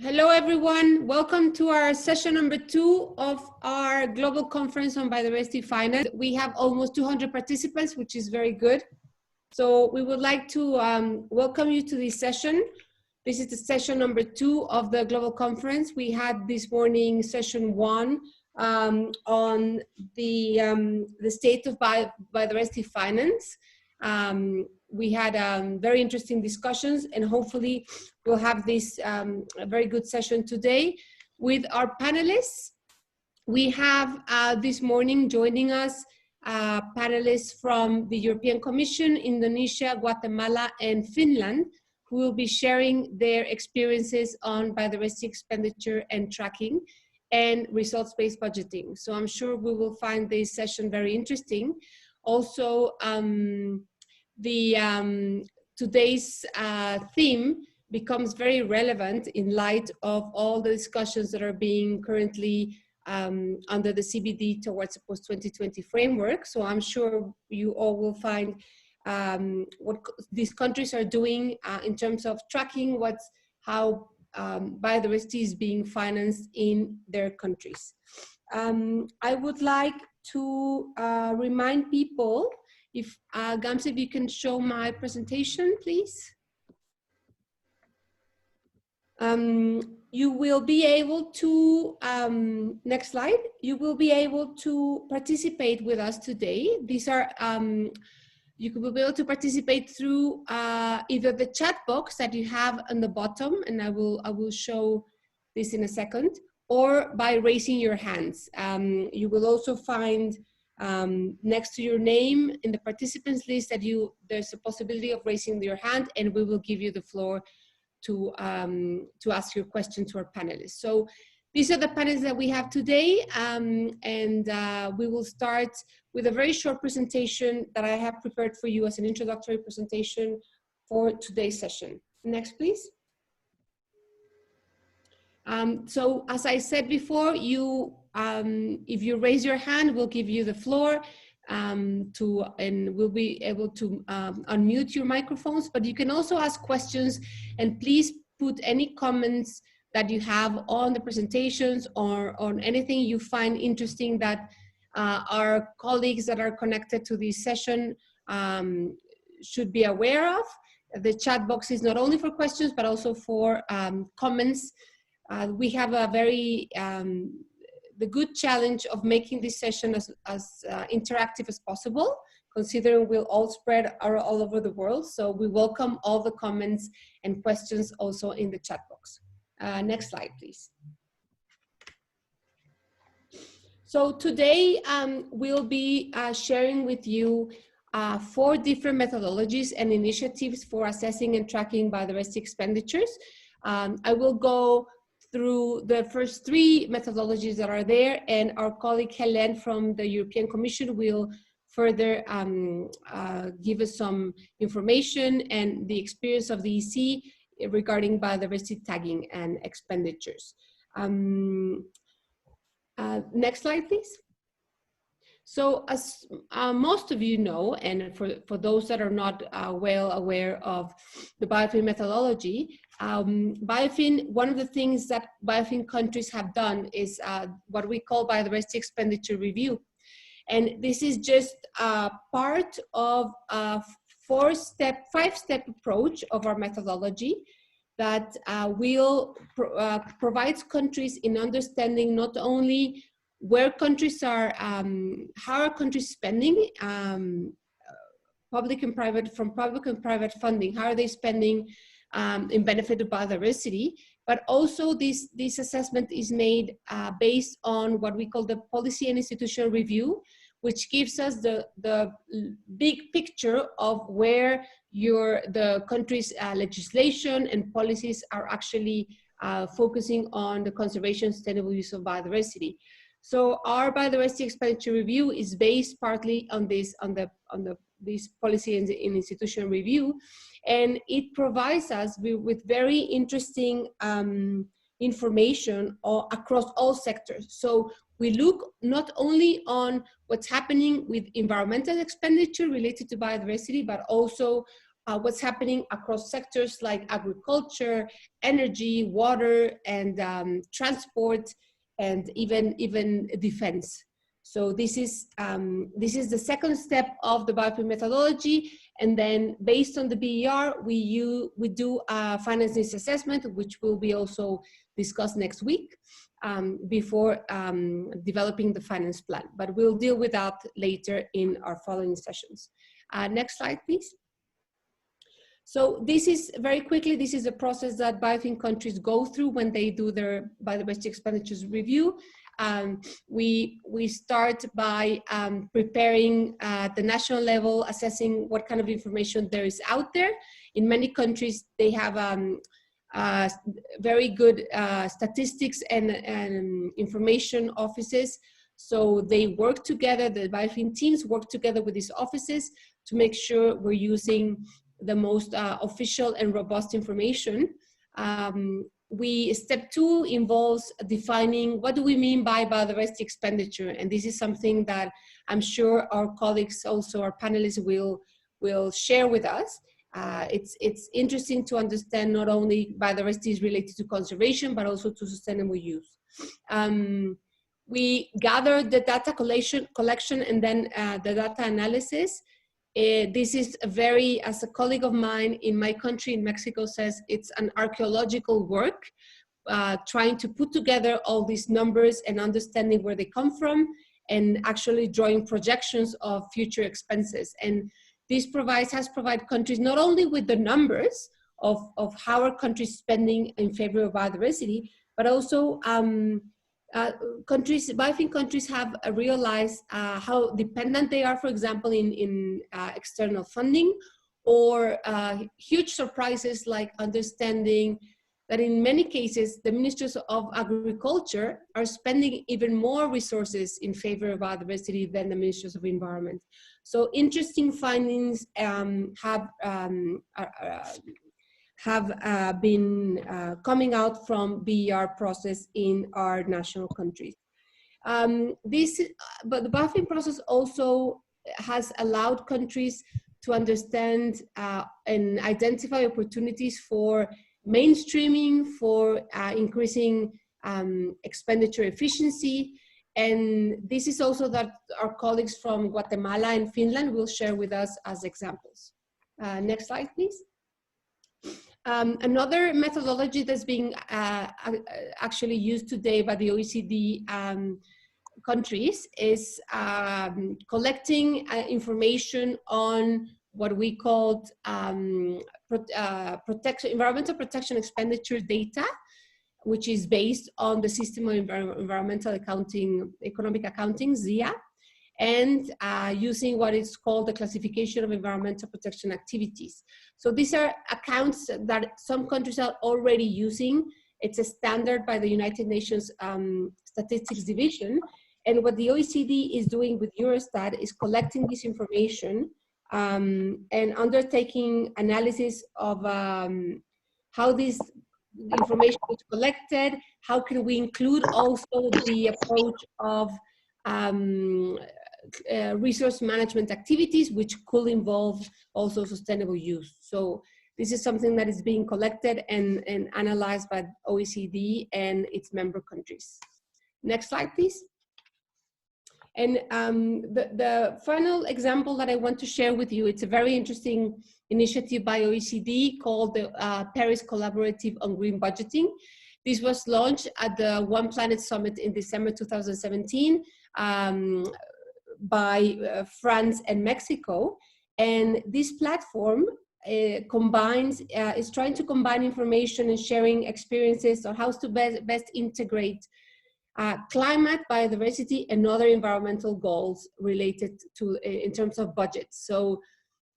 Hello, everyone. Welcome to our session number 2 of our Global Conference on Biodiversity Finance. We have almost 200 participants, which is very good. So we would like to welcome you to this session. This is the session number 2 of the Global Conference. We had this morning session 1 on the state of biodiversity finance. We had very interesting discussions, and hopefully we'll have this a very good session today with our panelists. We have this morning joining us panelists from the European Commission, Indonesia, Guatemala, and Finland, who will be sharing their experiences on biodiversity expenditure and tracking and results-based budgeting. So I'm sure we will find this session very interesting. Also, today's theme becomes very relevant in light of all the discussions that are being currently under the CBD towards the post-2020 framework. So I'm sure you all will find what these countries are doing in terms of tracking how biodiversity is being financed in their countries. I would like to remind people, if Gamse, if you can show my presentation, please. You will be able to, next slide, you will be able to participate with us today. These are, you will be able to participate through either the chat box that you have on the bottom, and I will show this in a second, or by raising your hands. You will also find next to your name in the participants list that there's a possibility of raising your hand, and we will give you the floor to ask your question to our panelists. So these are the panels that we have today, and we will start with a very short presentation that I have prepared for you as an introductory presentation for today's session. Next, please. So as I said before, if you raise your hand, we'll give you the floor and we'll be able to unmute your microphones, but you can also ask questions, and please put any comments that you have on the presentations or on anything you find interesting that our colleagues that are connected to this session should be aware of. The chat box is not only for questions, but also for comments. We have a very the good challenge of making this session as interactive as possible, considering we'll all spread all over the world. So we welcome all the comments and questions also in the chat box. Next slide, please. So today we'll be sharing with you 4 different methodologies and initiatives for assessing and tracking biodiversity expenditures. I will go through the first 3 methodologies that are there, and our colleague Helen from the European Commission will further give us some information and the experience of the EC regarding biodiversity tagging and expenditures. Next slide, please. So as most of you know, and for those that are not well aware of the BIOFIN methodology, BIOFIN, one of the things that BIOFIN countries have done is what we call biodiversity expenditure review. And this is just part of a 5-step approach of our methodology that provides countries in understanding not only where countries are, how are countries spending public and private funding, how are they spending in benefit of biodiversity, but also this assessment is made based on what we call the policy and institutional review, which gives us the big picture of where the country's legislation and policies are actually focusing on the conservation and sustainable use of biodiversity. So our biodiversity expenditure review is based partly on this policy and institutional review, and it provides us with very interesting information across all sectors. So we look not only on what's happening with environmental expenditure related to biodiversity, but also what's happening across sectors like agriculture, energy, water, and transport, and even defense. So this is the second step of the BIOFIN methodology, and then based on the BER, we do a finance needs assessment, which will be also discussed next week before developing the finance plan. But we'll deal with that later in our following sessions. Next slide, please. So this is, very quickly, this is a process that BIOFIN countries go through when they do their biodiversity expenditures review. We start by preparing at the national level, assessing what kind of information there is out there. In many countries, they have very good statistics and information offices. So they work together, the BIOFIN teams work together with these offices to make sure we're using the most official and robust information. Step 2 involves defining what do we mean by biodiversity expenditure, and this is something that I'm sure our colleagues, also our panelists, will share with us. It's interesting to understand not only biodiversity is related to conservation, but also to sustainable use. We gather the data collection and then the data analysis. This is as a colleague of mine in my country, in Mexico, says, it's an archaeological work, trying to put together all these numbers and understanding where they come from, and actually drawing projections of future expenses. And this has provided countries not only with the numbers of how our country is spending in favor of biodiversity, but also BIOFIN countries have realized how dependent they are, for example, in external funding, or huge surprises like understanding that in many cases, the ministers of agriculture are spending even more resources in favor of biodiversity than the ministers of environment. So interesting findings have been coming out from BER process in our national countries. But the BIOFIN process also has allowed countries to understand and identify opportunities for mainstreaming, for increasing expenditure efficiency. And this is also that our colleagues from Guatemala and Finland will share with us as examples. Next slide, please. Another methodology that's being actually used today by the OECD countries is collecting information on what we called environmental protection expenditure data, which is based on the system of environmental accounting, economic accounting, ZIA, and using what is called the classification of environmental protection activities. So these are accounts that some countries are already using. It's a standard by the United Nations Statistics Division. And what the OECD is doing with Eurostat is collecting this information and undertaking analysis of how this information is collected, how can we include also the approach of resource management activities, which could involve also sustainable use. So this is something that is being collected and analyzed by OECD and its member countries. Next slide, please. And the final example that I want to share with you, it's a very interesting initiative by OECD called the Paris Collaborative on Green Budgeting. This was launched at the One Planet Summit in December 2017 by France and Mexico. And this platform is trying to combine information and sharing experiences on how to best integrate climate, biodiversity, and other environmental goals related to in terms of budget. So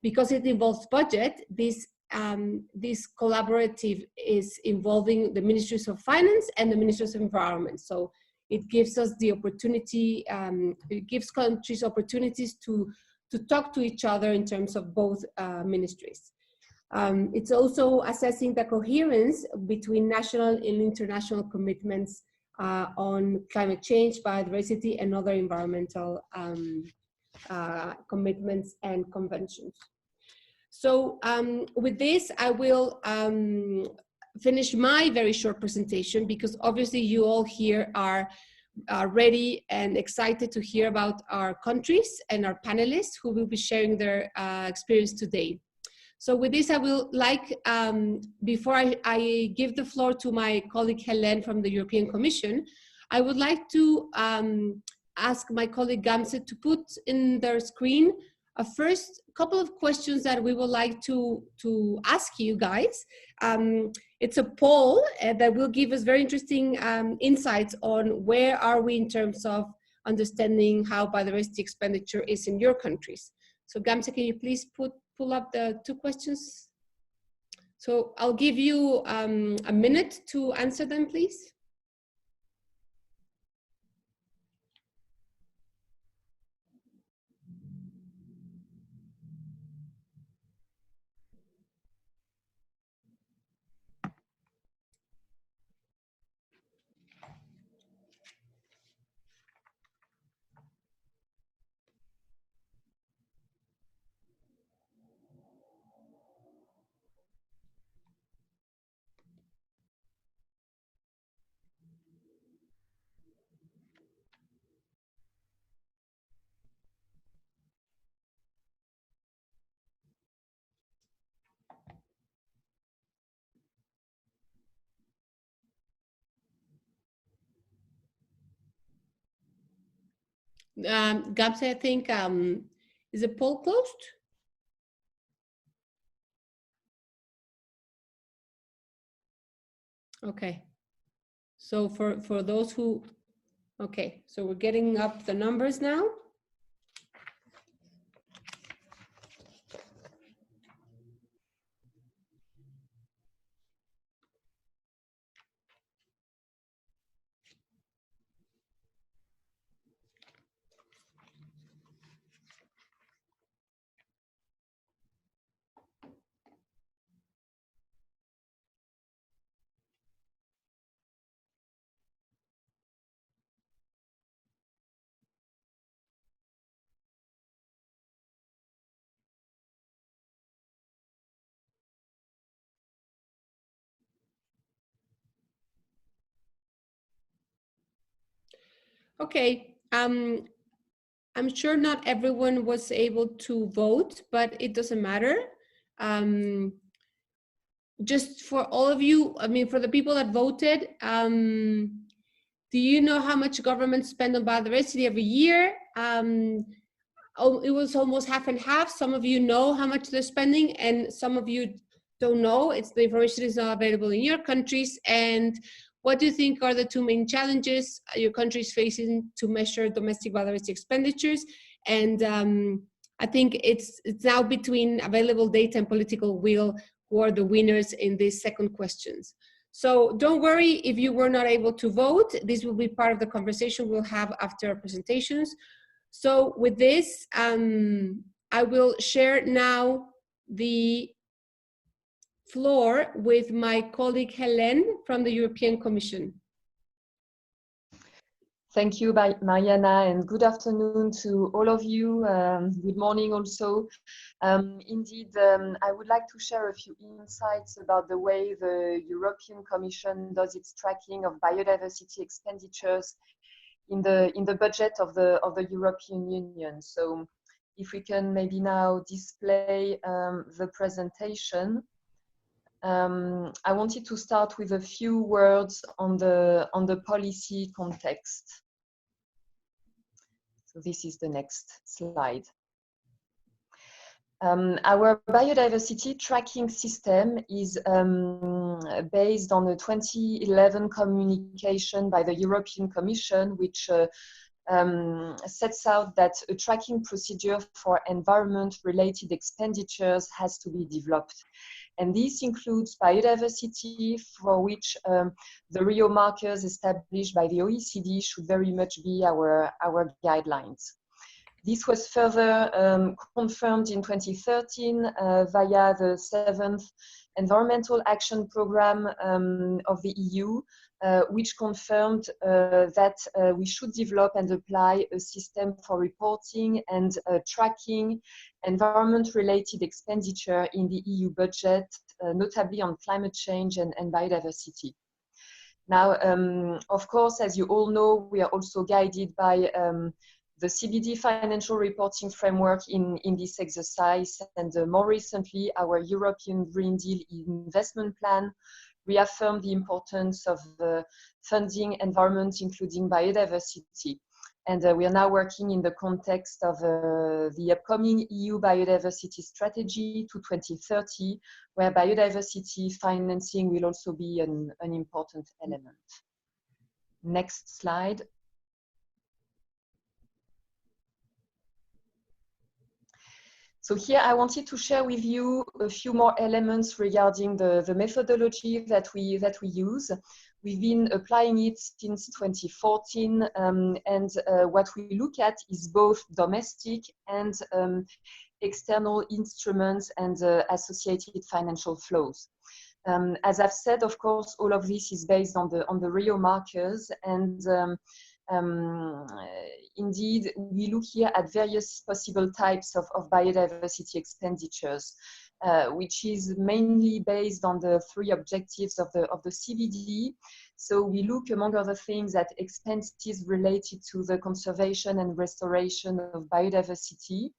because it involves budget, this collaborative is involving the Ministries of Finance and the Ministries of Environment. So it gives us the opportunity, it gives countries opportunities to talk to each other in terms of both ministries. It's also assessing the coherence between national and international commitments on climate change, biodiversity, and other environmental commitments and conventions. So with this, I will finish my very short presentation, because obviously you all here are ready and excited to hear about our countries and our panelists who will be sharing their experience today. So with this, I will like, before I give the floor to my colleague Helen from the European Commission, I would like to ask my colleague Gamze to put in their screen a first couple of questions that we would like to ask you guys. It's a poll that will give us very interesting insights on where are we in terms of understanding how biodiversity expenditure is in your countries. So Gamze, can you please pull up the two questions? So I'll give you a minute to answer them, please. Gamze, I think, is the poll closed? Okay. So for those who, okay, so we're getting up the numbers now. Okay, I'm sure not everyone was able to vote, but it doesn't matter. Just for all of you, I mean, for the people that voted, do you know how much governments spend on biodiversity every year? It was almost half and half. Some of you know how much they're spending, and some of you don't know. It's the information is not available in your countries. And what do you think are the two main challenges your country is facing to measure domestic biodiversity expenditures? And I think it's now between available data and political will who are the winners in these second questions. So don't worry if you were not able to vote. This will be part of the conversation we'll have after our presentations. So with this, I will share now the floor with my colleague Helen from the European Commission. Thank you, Mariana, and good afternoon to all of you. Good morning also. Indeed, I would like to share a few insights about the way the European Commission does its tracking of biodiversity expenditures in the budget of the European Union. So if we can maybe now display the presentation. I wanted to start with a few words on the policy context. So this is the next slide. Our biodiversity tracking system is based on a 2011 communication by the European Commission, which sets out that a tracking procedure for environment-related expenditures has to be developed. And this includes biodiversity, for which the Rio markers established by the OECD should very much be our guidelines. This was further confirmed in 2013 via the 7th Environmental Action Programme of the EU, which confirmed that we should develop and apply a system for reporting and tracking environment-related expenditure in the EU budget, notably on climate change and biodiversity. Now, of course, as you all know, we are also guided by the CBD financial reporting framework in this exercise, and more recently, our European Green Deal investment plan reaffirmed the importance of funding environment, including biodiversity. And we are now working in the context of the upcoming EU biodiversity strategy to 2030, where biodiversity financing will also be an important element. Next slide. So here I wanted to share with you a few more elements regarding the methodology that we use. We've been applying it since 2014, and what we look at is both domestic and external instruments and associated financial flows. As I've said, of course, all of this is based on the Rio markers, and indeed, we look here at various possible types of biodiversity expenditures, which is mainly based on the three objectives of the CBD. So we look, among other things, at expenses related to the conservation and restoration of biodiversity.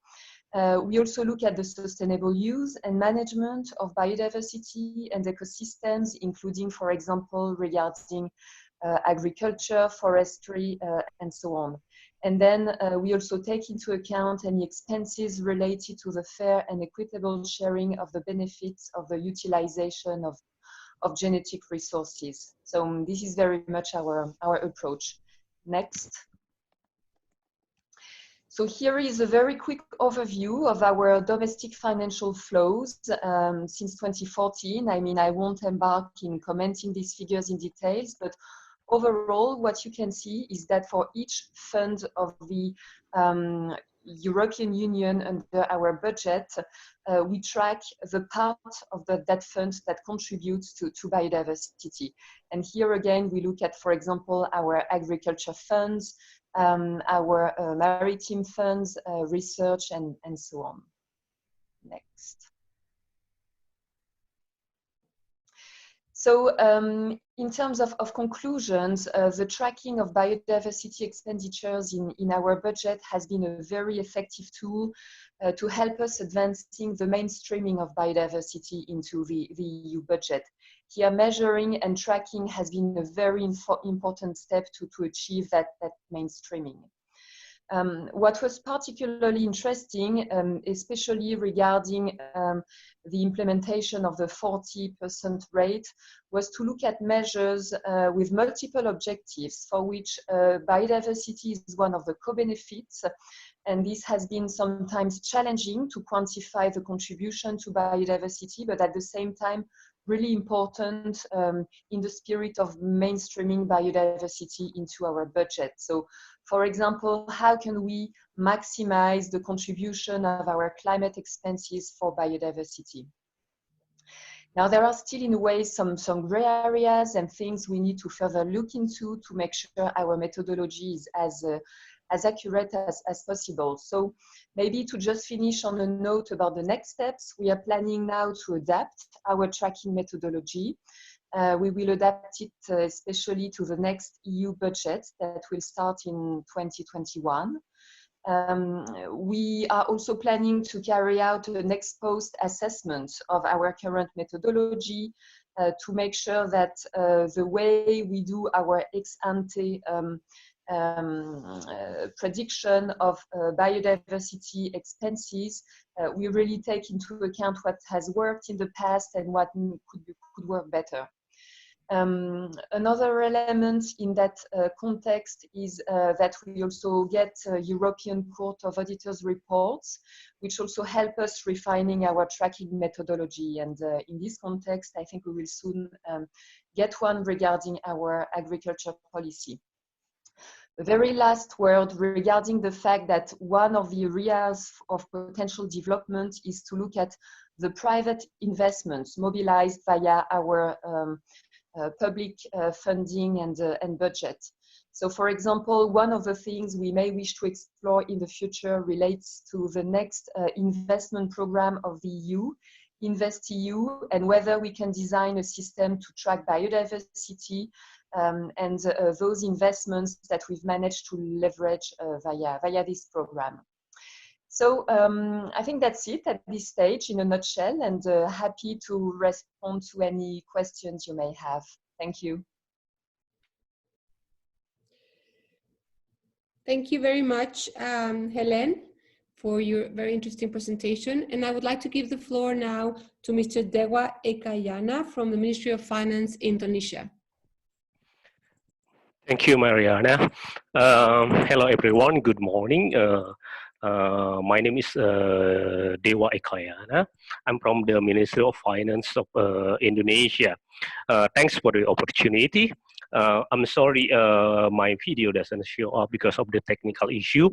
We also look at the sustainable use and management of biodiversity and ecosystems, including, for example, regarding agriculture, forestry, and so on. And then we also take into account any expenses related to the fair and equitable sharing of the benefits of the utilization of genetic resources. So this is very much our approach. Next. So here is a very quick overview of our domestic financial flows since 2014. I mean, I won't embark in commenting these figures in details, but overall, what you can see is that for each fund of the European Union under our budget, we track the part of that fund that contributes to biodiversity. And here again, we look at, for example, our agriculture funds, our maritime funds, research, and so on. Next. So in terms of conclusions, the tracking of biodiversity expenditures in our budget has been a very effective tool to help us advancing the mainstreaming of biodiversity into the EU budget. Here, measuring and tracking has been a very important step to achieve that mainstreaming. What was particularly interesting, especially regarding the implementation of the 40% rate, was to look at measures with multiple objectives for which biodiversity is one of the co-benefits. And this has been sometimes challenging to quantify the contribution to biodiversity, but at the same time, really important in the spirit of mainstreaming biodiversity into our budget. So, for example, how can we maximize the contribution of our climate expenses for biodiversity? Now, there are still, in a way, some gray areas and things we need to further look into to make sure our methodology is as accurate as possible. So maybe to just finish on a note about the next steps, we are planning now to adapt our tracking methodology. We will adapt it especially to the next EU budget that will start in 2021. We are also planning to carry out an ex-post assessment of our current methodology to make sure that the way we do our ex-ante prediction of biodiversity expenses, we really take into account what has worked in the past and what could work better. Another element in that context is that we also get European Court of Auditors reports, which also help us refining our tracking methodology. And in this context, I think we will soon get one regarding our agriculture policy. The very last word regarding the fact that one of the areas of potential development is to look at the private investments mobilized via our public funding and budget. So, for example, one of the things we may wish to explore in the future relates to the next investment program of the EU, InvestEU, and whether we can design a system to track biodiversity and those investments that we've managed to leverage via this program. So I think that's it at this stage in a nutshell, and happy to respond to any questions you may have. Thank you. Thank you very much, Hélène, for your very interesting presentation. And I would like to give the floor now to Mr. Dewa Ekayana from the Ministry of Finance, Indonesia. Thank you, Mariana. Hello, everyone. Good morning. My name is Dewa Ekayana. I'm from the Ministry of Finance of Indonesia. Thanks for the opportunity. I'm sorry my video doesn't show up because of the technical issue.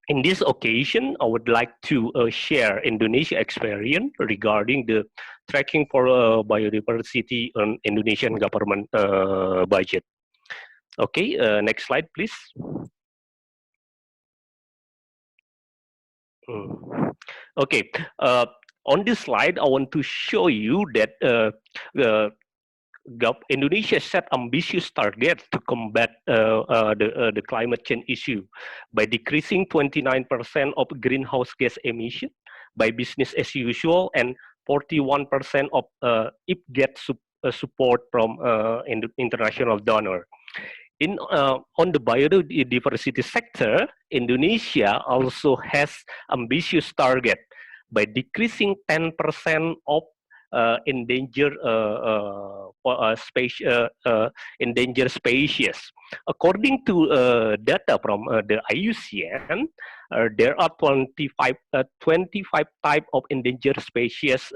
In this occasion, I would like to share Indonesia experience regarding the tracking for biodiversity on Indonesian government budget. Okay, next slide, please. Okay, on this slide, I want to show you that Indonesia set ambitious target to combat the climate change issue by decreasing 29% of greenhouse gas emission by business as usual, and 41% of if get support from international donor. On the biodiversity sector, Indonesia also has ambitious target by decreasing 10% of endangered species. According to data from the IUCN, there are 25 types of endangered species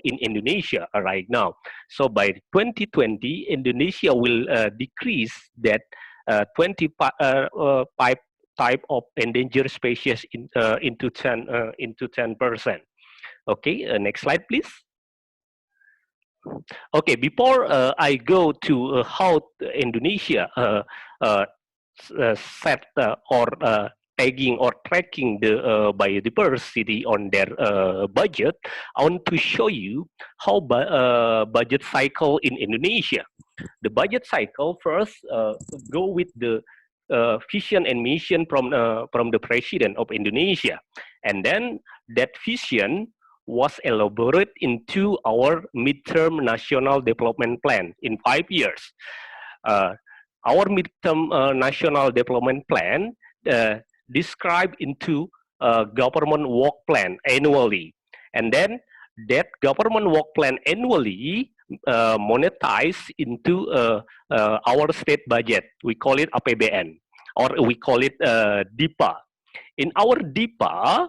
in Indonesia right now. So by 2020, Indonesia will decrease that 25 type of endangered species into 10%. Okay, next slide, please. Okay, before I go to how Indonesia set or tagging or tracking the biodiversity on their budget, I want to show you how budget cycle in Indonesia. The budget cycle first go with the vision and mission from the President of Indonesia, and then that vision was elaborated into our midterm national development plan in 5 years. Our midterm national development plan described into government work plan annually, and then that government work plan annually monetized into our state budget. We call it APBN, or we call it DIPA. In our DIPA,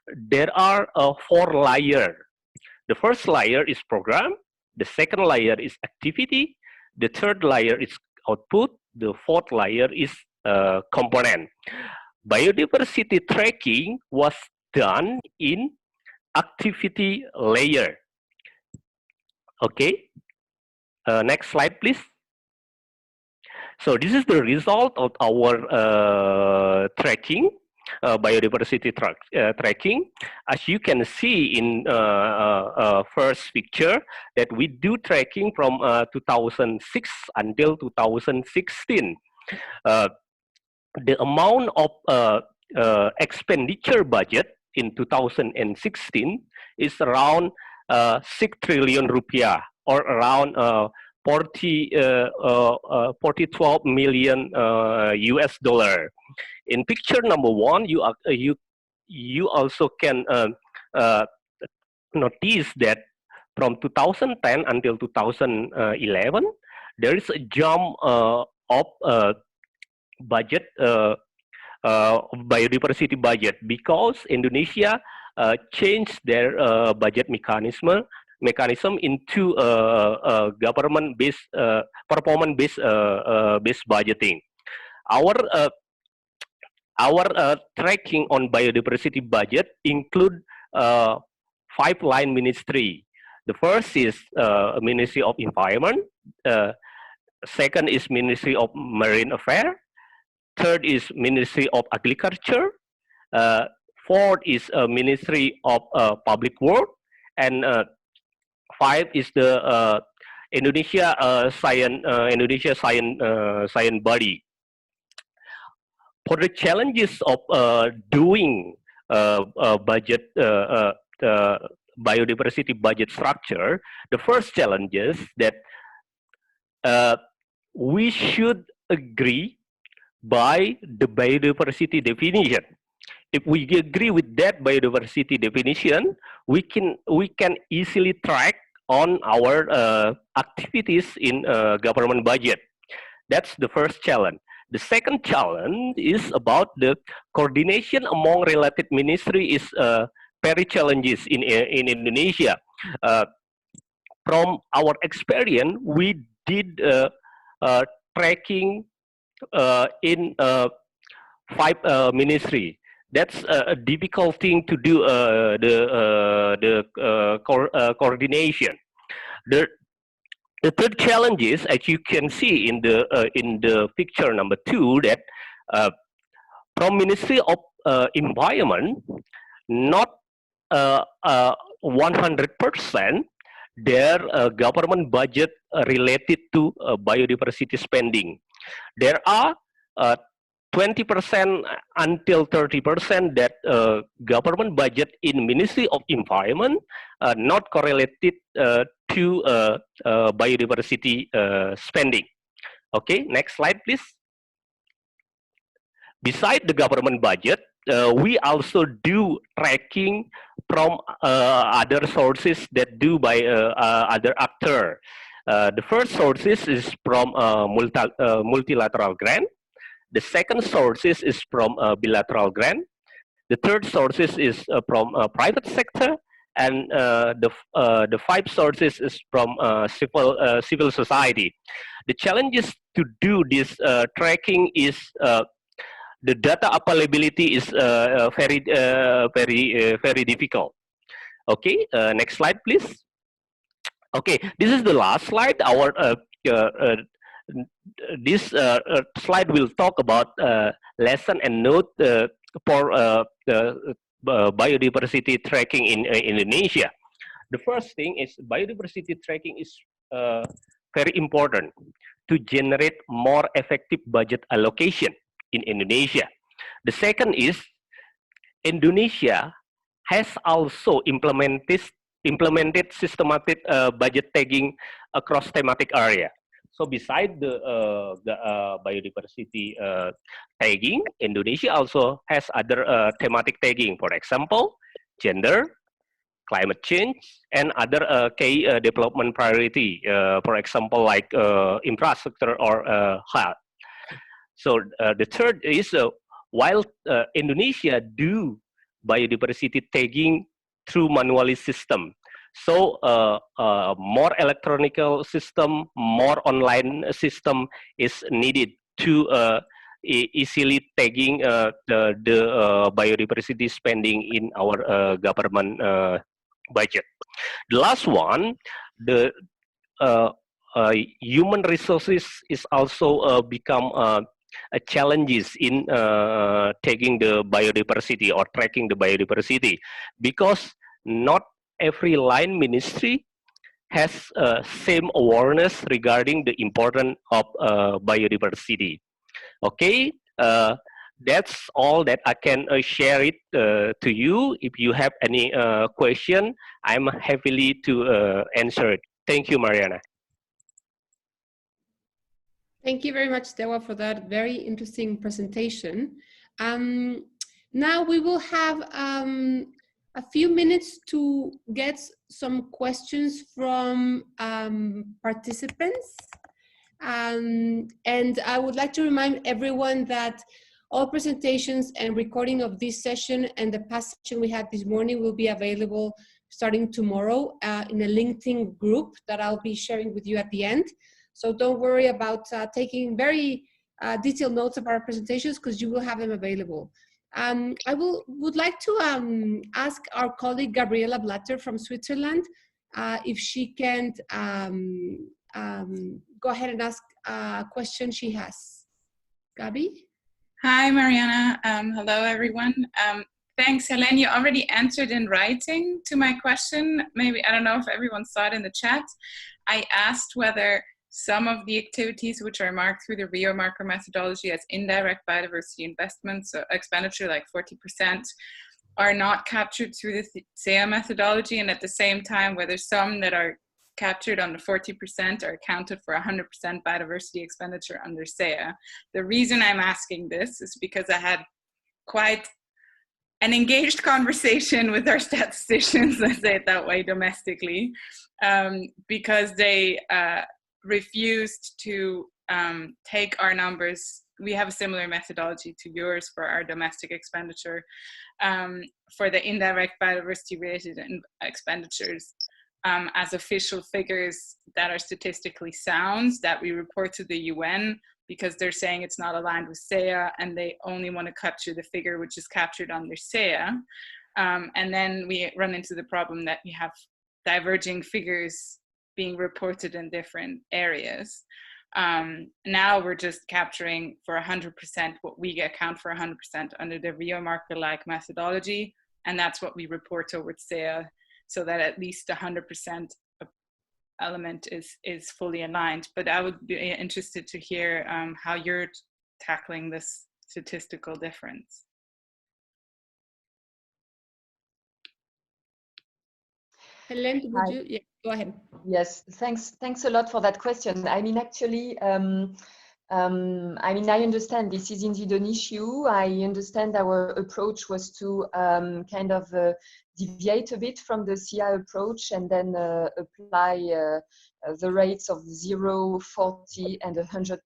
there are 4 layers. The first layer is program, the second layer is activity, the third layer is output, the fourth layer is component. Biodiversity tracking was done in activity layer. Okay, next slide, please. So this is the result of our tracking. Biodiversity tracking. As you can see in first picture, that we do tracking from 2006 until 2016. The amount of expenditure budget in 2016 is around 6 trillion rupiah, or around 12 million US dollar. In picture number 1, you also can notice that from 2010 until 2011, there is a jump of budget, biodiversity budget, because Indonesia changed their budget mechanism into government-based, performance-based budgeting. Our tracking on biodiversity budget include 5 line ministry. The first is Ministry of Environment. Second is Ministry of Marine Affairs. Third is Ministry of Agriculture. Fourth is Ministry of Public Works. And five is the Indonesia Science Body. For the challenges of doing budget, biodiversity budget structure, the first challenge is that we should agree by the biodiversity definition. If we agree with that biodiversity definition, we can easily track on our activities in government budget. That's the first challenge. The second challenge is about the coordination among related ministry is very challenges in Indonesia. From our experience, we did tracking in 5 ministry. That's a difficult thing to do coordination. The third challenge is, as you can see in the picture number 2, that from Ministry of Environment, not 100% their government budget related to biodiversity spending. There are 20% until 30% that government budget in Ministry of Environment not correlated to biodiversity spending. Okay, next slide, please. Beside the government budget, we also do tracking from other sources that do by other actors. The first sources is from multilateral grant. The second sources is from bilateral grant. The third sources is from private sector, and the 5 sources is from civil society. The challenges to do this tracking is the data availability is very difficult. Okay, next slide, please. Okay, this is the last slide. Our this slide will talk about lesson and note for biodiversity tracking in Indonesia. The first thing is biodiversity tracking is very important to generate more effective budget allocation in Indonesia. The second is Indonesia has also implemented systematic budget tagging across thematic area. So beside the biodiversity tagging, Indonesia also has other thematic tagging. For example, gender, climate change, and other key development priority. For example, like infrastructure or health. So the third is while Indonesia do biodiversity tagging through manual system. So more electronic system, more online system is needed to easily tagging the biodiversity spending in our government budget. The last one, the human resources is also become a challenges in taking the biodiversity or tracking the biodiversity, because not every line ministry has same awareness regarding the importance of biodiversity. Okay, that's all that I can share it to you. If you have any question, I'm happily to answer it. Thank you, Mariana. Thank you very much, Dewa, for that very interesting presentation. Now we will have a few minutes to get some questions from participants. And I would like to remind everyone that all presentations and recording of this session and the past session we had this morning will be available starting tomorrow in a LinkedIn group that I'll be sharing with you at the end. So don't worry about taking very detailed notes of our presentations, because you will have them available. I would like to ask our colleague Gabriela Blatter from Switzerland if she can't go ahead and ask a question she has. Gabi? Hi, Mariana. Hello, everyone. Thanks, Helen. You already answered in writing to my question. Maybe, I don't know if everyone saw it in the chat. I asked whether some of the activities which are marked through the Rio marker methodology as indirect biodiversity investments, so expenditure like 40%, are not captured through the SEA methodology, and at the same time, whether some that are captured on the 40% are accounted for 100% biodiversity expenditure under SEA. The reason I'm asking this is because I had quite an engaged conversation with our statisticians, let's say it that way, domestically, because they refused to take our numbers. We have a similar methodology to yours for our domestic expenditure for the indirect biodiversity related expenditures as official figures that are statistically sound, that we report to the UN, because they're saying it's not aligned with SEA and they only want to capture the figure which is captured under SEA. And then we run into the problem that you have diverging figures being reported in different areas. Now we're just capturing for 100% what we account for 100% under the Rio marker-like methodology, and that's what we report over SEA, so that at least 100% element is fully aligned. But I would be interested to hear how you're tackling this statistical difference. Helen, would you? Yeah, go ahead. Yes, thanks a lot for that question. I mean, actually, I understand this is indeed an issue. I understand our approach was to kind of deviate a bit from the CI approach and then apply the rates of 0, 40, and 100%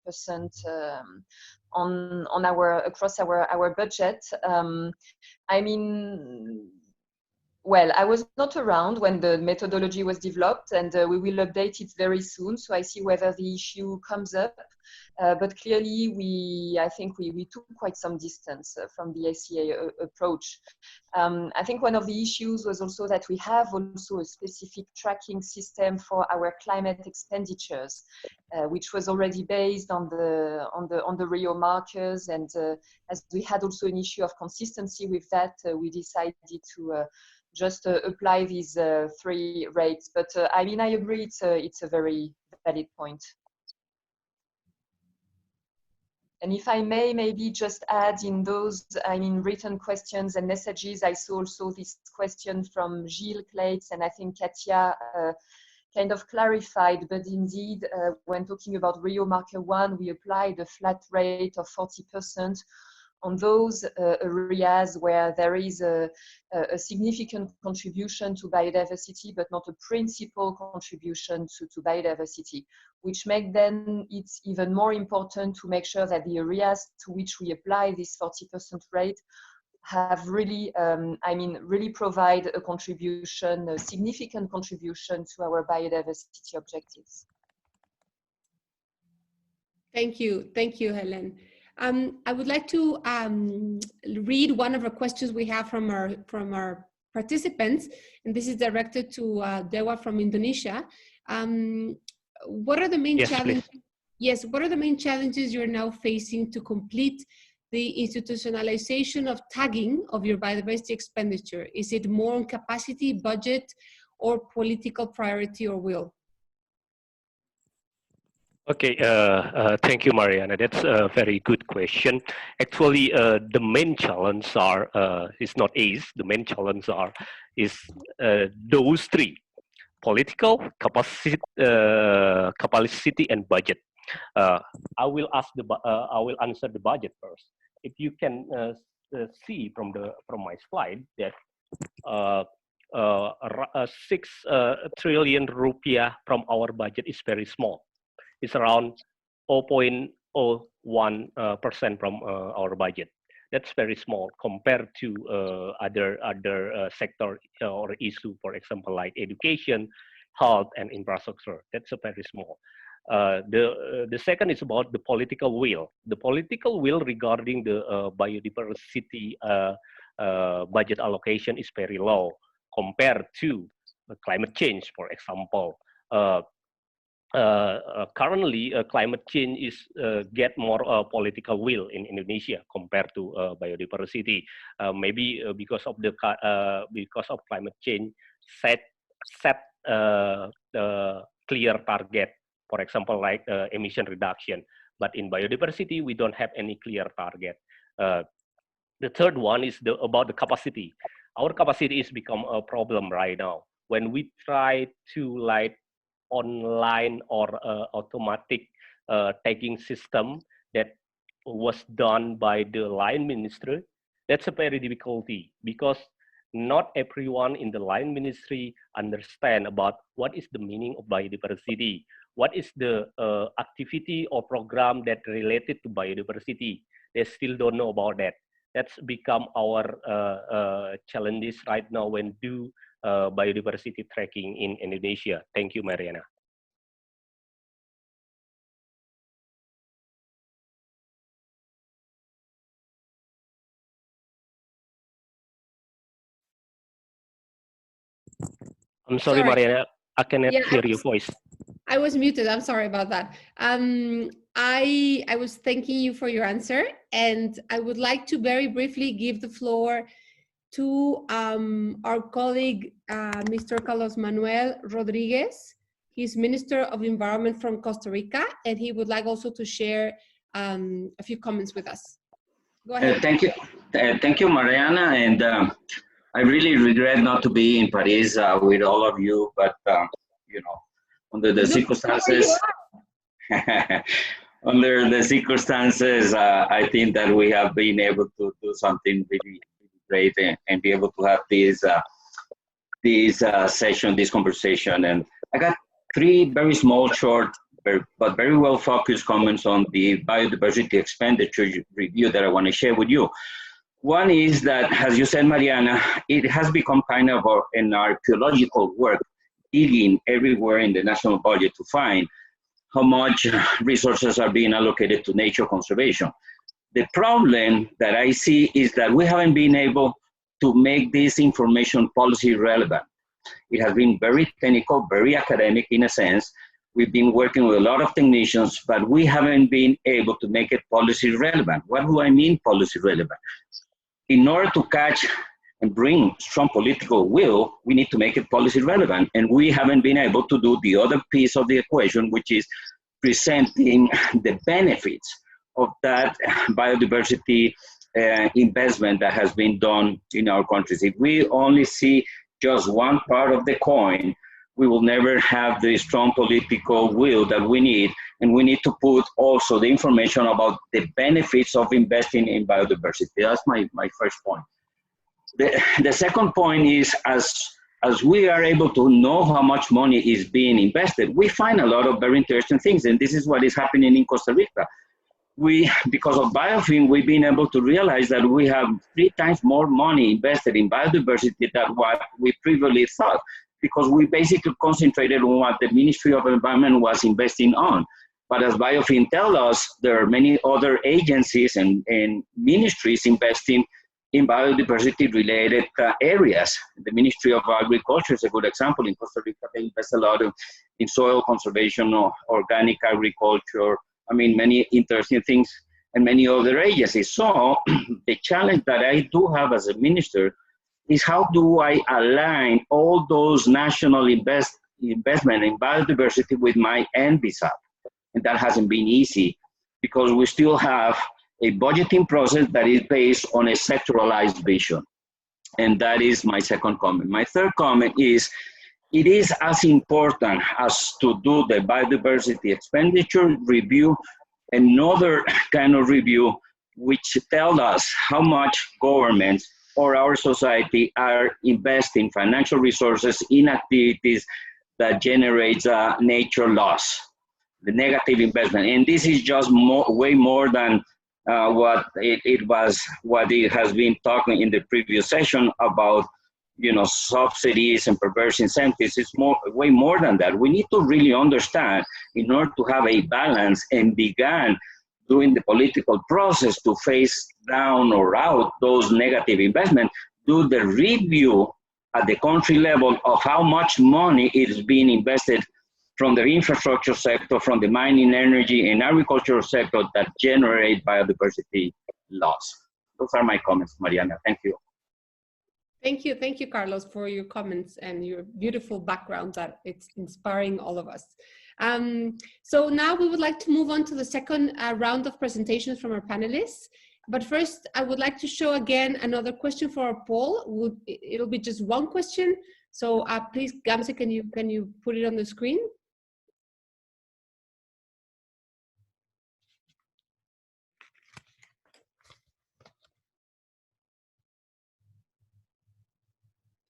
on across our budget. I mean, well, I was not around when the methodology was developed, and we will update it very soon. So I see whether the issue comes up. But clearly, I think we took quite some distance from the SEA approach. I think one of the issues was also that we have also a specific tracking system for our climate expenditures, which was already based on the Rio markers. And as we had also an issue of consistency with that, we decided to just apply these 3 rates. But I mean, I agree, it's a very valid point. And if I may maybe just add in those, I mean, written questions and messages, I saw also this question from Gilles Clates, and I think Katia kind of clarified, but indeed, when talking about Rio Marker 1, we applied a flat rate of 40% on those areas where there is a significant contribution to biodiversity, but not a principal contribution to biodiversity, which make then it's even more important to make sure that the areas to which we apply this 40% rate have really, I mean, really provide a contribution, a significant contribution to our biodiversity objectives. Thank you, Helen. I would like to read one of the questions we have from our participants, and this is directed to Dewa from Indonesia. What are the main challenges? Yes, what are the main challenges you're now facing to complete the institutionalization of tagging of your biodiversity expenditure? Is it more on capacity, budget, or political priority or will? Okay, thank you, Mariana. That's a very good question. Actually, the main challenge are, it's not is, the main challenge is those 3, political, capacity, and budget. I will answer the budget first. If you can see from my slide that 6 trillion rupiah from our budget is very small. It's around 0.01% from our budget. That's very small compared to other sector or issue, for example, like education, health, and infrastructure. That's a very small. The second is about the political will. The political will regarding the biodiversity budget allocation is very low compared to climate change, for example. Currently, climate change is get more political will in Indonesia compared to biodiversity. Maybe because of climate change, set the clear target. For example, like emission reduction. But in biodiversity, we don't have any clear target. The third one is about the capacity. Our capacity is become a problem right now. When we try to like online or automatic tagging system that was done by the line ministry, that's a very difficulty because not everyone in the line ministry understand about what is the meaning of biodiversity, what is the activity or program that related to biodiversity. They still don't know about that. That's become our challenges right now when do biodiversity tracking in Indonesia. Thank you, Mariana. I'm sorry, Mariana, I cannot hear your voice. I was muted. I'm sorry about that. I was thanking you for your answer, and I would like to very briefly give the floor to our colleague, Mr. Carlos Manuel Rodriguez. He's Minister of Environment from Costa Rica, and he would like also to share a few comments with us. Go ahead. Thank you, Mariana, and I really regret not to be in Paris with all of you, but you know, under the circumstances, I think that we have been able to do something really great and be able to have this session, this conversation. And I got three very small, short, but very well focused comments on the biodiversity expenditure review that I want to share with you. One is that, as you said, Mariana, it has become kind of an archaeological work, digging everywhere in the national budget to find how much resources are being allocated to nature conservation. The problem that I see is that we haven't been able to make this information policy relevant. It has been very technical, very academic in a sense. We've been working with a lot of technicians, but we haven't been able to make it policy relevant. What do I mean policy relevant? In order to catch and bring strong political will, we need to make it policy relevant. And we haven't been able to do the other piece of the equation, which is presenting the benefits of that biodiversity investment that has been done in our countries. If we only see just one part of the coin, we will never have the strong political will that we need. And we need to put also the information about the benefits of investing in biodiversity. That's my first point. The second point is, as we are able to know how much money is being invested, we find a lot of very interesting things. And this is what is happening in Costa Rica. Because of BIOFIN, we've been able to realize that we have 3 times more money invested in biodiversity than what we previously thought, because we basically concentrated on what the Ministry of Environment was investing on. But as BIOFIN tells us, there are many other agencies and ministries investing in biodiversity-related areas. The Ministry of Agriculture is a good example. In Costa Rica, they invest a lot in soil conservation, or organic agriculture, I mean, many interesting things, and many other agencies. So the challenge that I do have as a minister is, how do I align all those national investment in biodiversity with my NBSAP? And that hasn't been easy, because we still have a budgeting process that is based on a sectoralized vision. And that is my second comment. My third comment is, it is as important as to do the biodiversity expenditure review, another kind of review which tells us how much governments or our society are investing financial resources in activities that generates nature loss, the negative investment. And this is just way more than what it has been talking in the previous session about, subsidies and perverse incentives. It's way more than that. We need to really understand, in order to have a balance and begin doing the political process to face down or out those negative investments, do the review at the country level of how much money is being invested from the infrastructure sector, from the mining, energy, and agricultural sector that generate biodiversity loss. Those are my comments, Mariana. Thank you. Thank you, Carlos, for your comments and your beautiful background that it's inspiring all of us. So now we would like to move on to the second round of presentations from our panelists. But first, I would like to show again another question for our poll. It'll be just one question. So please, Gamze, can you put it on the screen?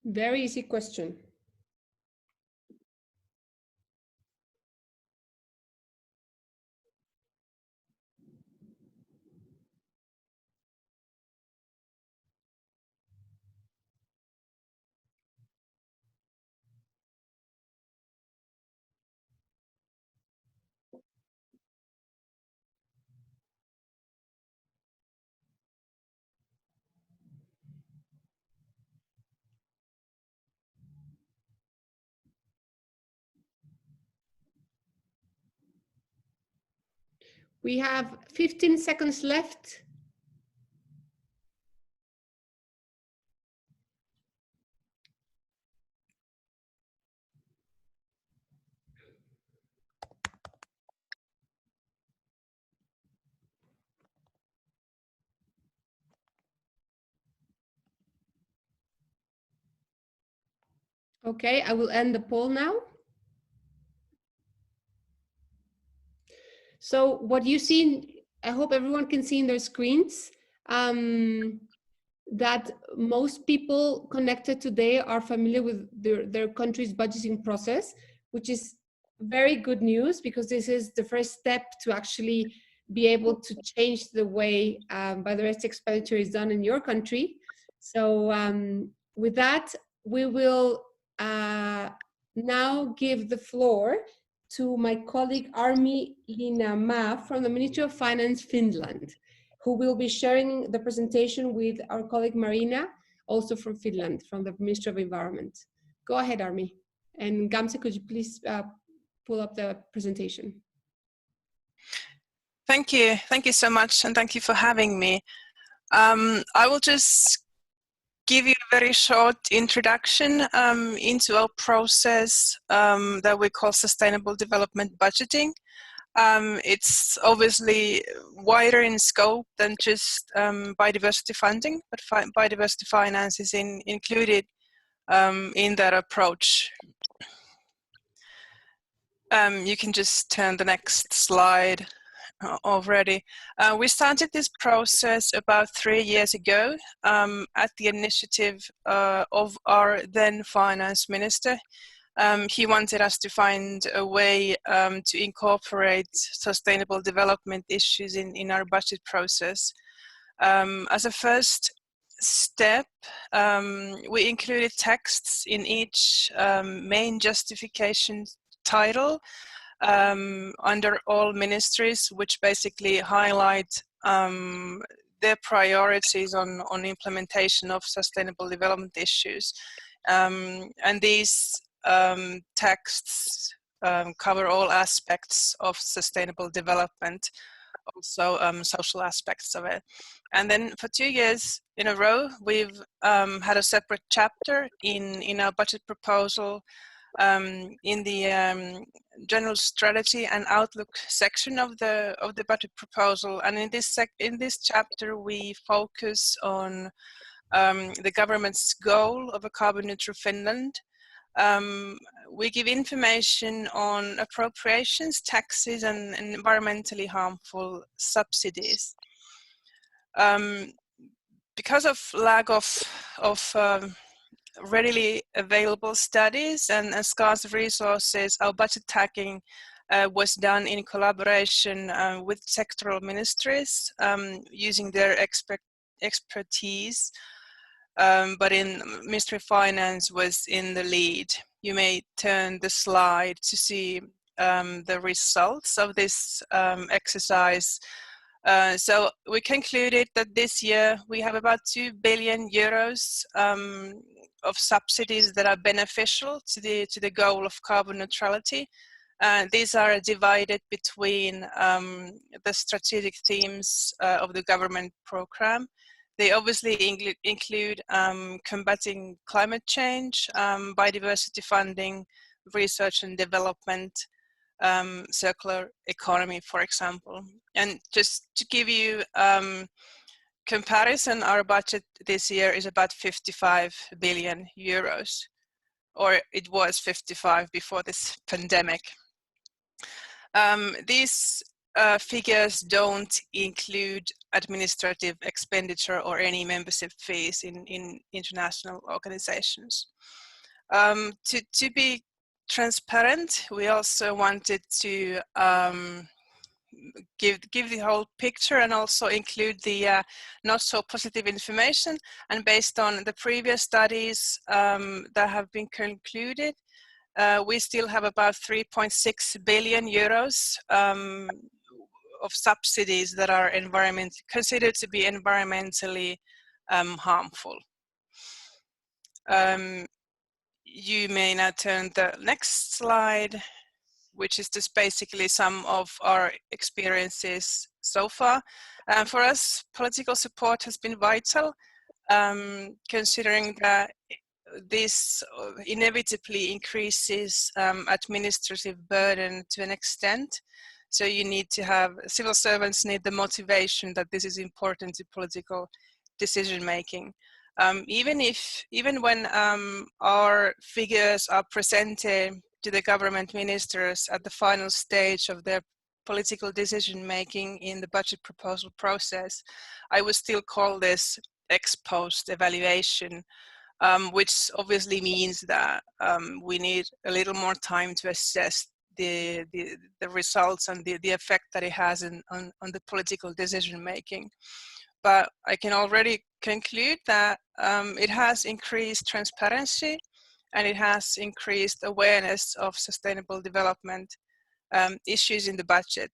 Very easy question. We have 15 seconds left. Okay, I will end the poll now. So what you see, I hope everyone can see in their screens, that most people connected today are familiar with their country's budgeting process, which is very good news because this is the first step to actually be able to change the way biodiversity expenditure is done in your country. So with that, we will now give the floor to my colleague Armi Linama from the Ministry of Finance, Finland, who will be sharing the presentation with our colleague Marina, also from Finland, from the Ministry of Environment. Go ahead, Armi. And Gamze, could you please pull up the presentation? Thank you so much, and thank you for having me. I will just give you a very short introduction into our process that we call sustainable development budgeting. It's obviously wider in scope than just biodiversity funding, but biodiversity finance is included in that approach. You can just turn the next slide already. We started this process about 3 years ago at the initiative of our then finance minister. He wanted us to find a way to incorporate sustainable development issues in our budget process. As a first step, we included texts in each main justification title under all ministries, which basically highlight their priorities on implementation of sustainable development issues. And these texts cover all aspects of sustainable development, also social aspects of it. And then for 2 years in a row, we've had a separate chapter in our budget proposal in the general strategy and outlook section of the budget proposal. And in this chapter, we focus on the government's goal of a carbon neutral Finland. We give information on appropriations, taxes, and environmentally harmful subsidies. Because of lack of readily available studies and scarce resources, our budget tagging was done in collaboration with sectoral ministries using their expertise. But Ministry of Finance was in the lead. You may turn the slide to see the results of this exercise. So we concluded that this year we have about 2 billion euros of subsidies that are beneficial to the goal of carbon neutrality. These are divided between the strategic themes of the government program. They obviously include combating climate change, biodiversity funding, research and development, circular economy, for example. And just to give you comparison, our budget this year is about 55 billion euros, or it was 55 before this pandemic. These figures don't include administrative expenditure or any membership fees in international organizations. To be transparent, we also wanted to give the whole picture and also include the not so positive information. And based on the previous studies that have been concluded, we still have about 3.6 billion euros of subsidies that are considered to be environmentally harmful. You may now turn the next slide, which is just basically some of our experiences so far. For us, political support has been vital, considering that this inevitably increases administrative burden to an extent. So you need to have, civil servants need the motivation that this is important to political decision making. Even when our figures are presented to the government ministers at the final stage of their political decision making in the budget proposal process, I would still call this ex post evaluation, which obviously means that we need a little more time to assess the results and the effect that it has on the political decision making. But I can already conclude that it has increased transparency and it has increased awareness of sustainable development issues in the budget.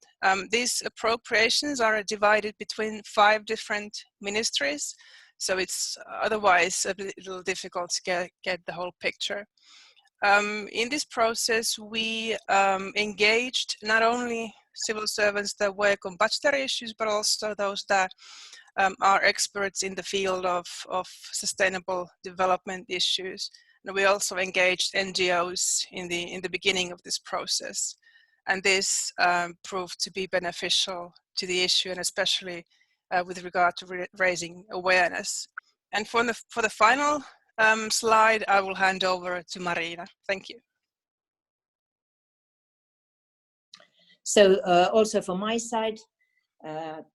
These appropriations are divided between 5 different ministries, so it's otherwise a little difficult to get the whole picture. In this process, we engaged not only civil servants that work on budgetary issues, but also those that are experts in the field of sustainable development issues. And we also engaged NGOs in the beginning of this process. And this proved to be beneficial to the issue, and especially with regard to raising awareness. And for the final slide, I will hand over to Marina. Thank you. So also from my side,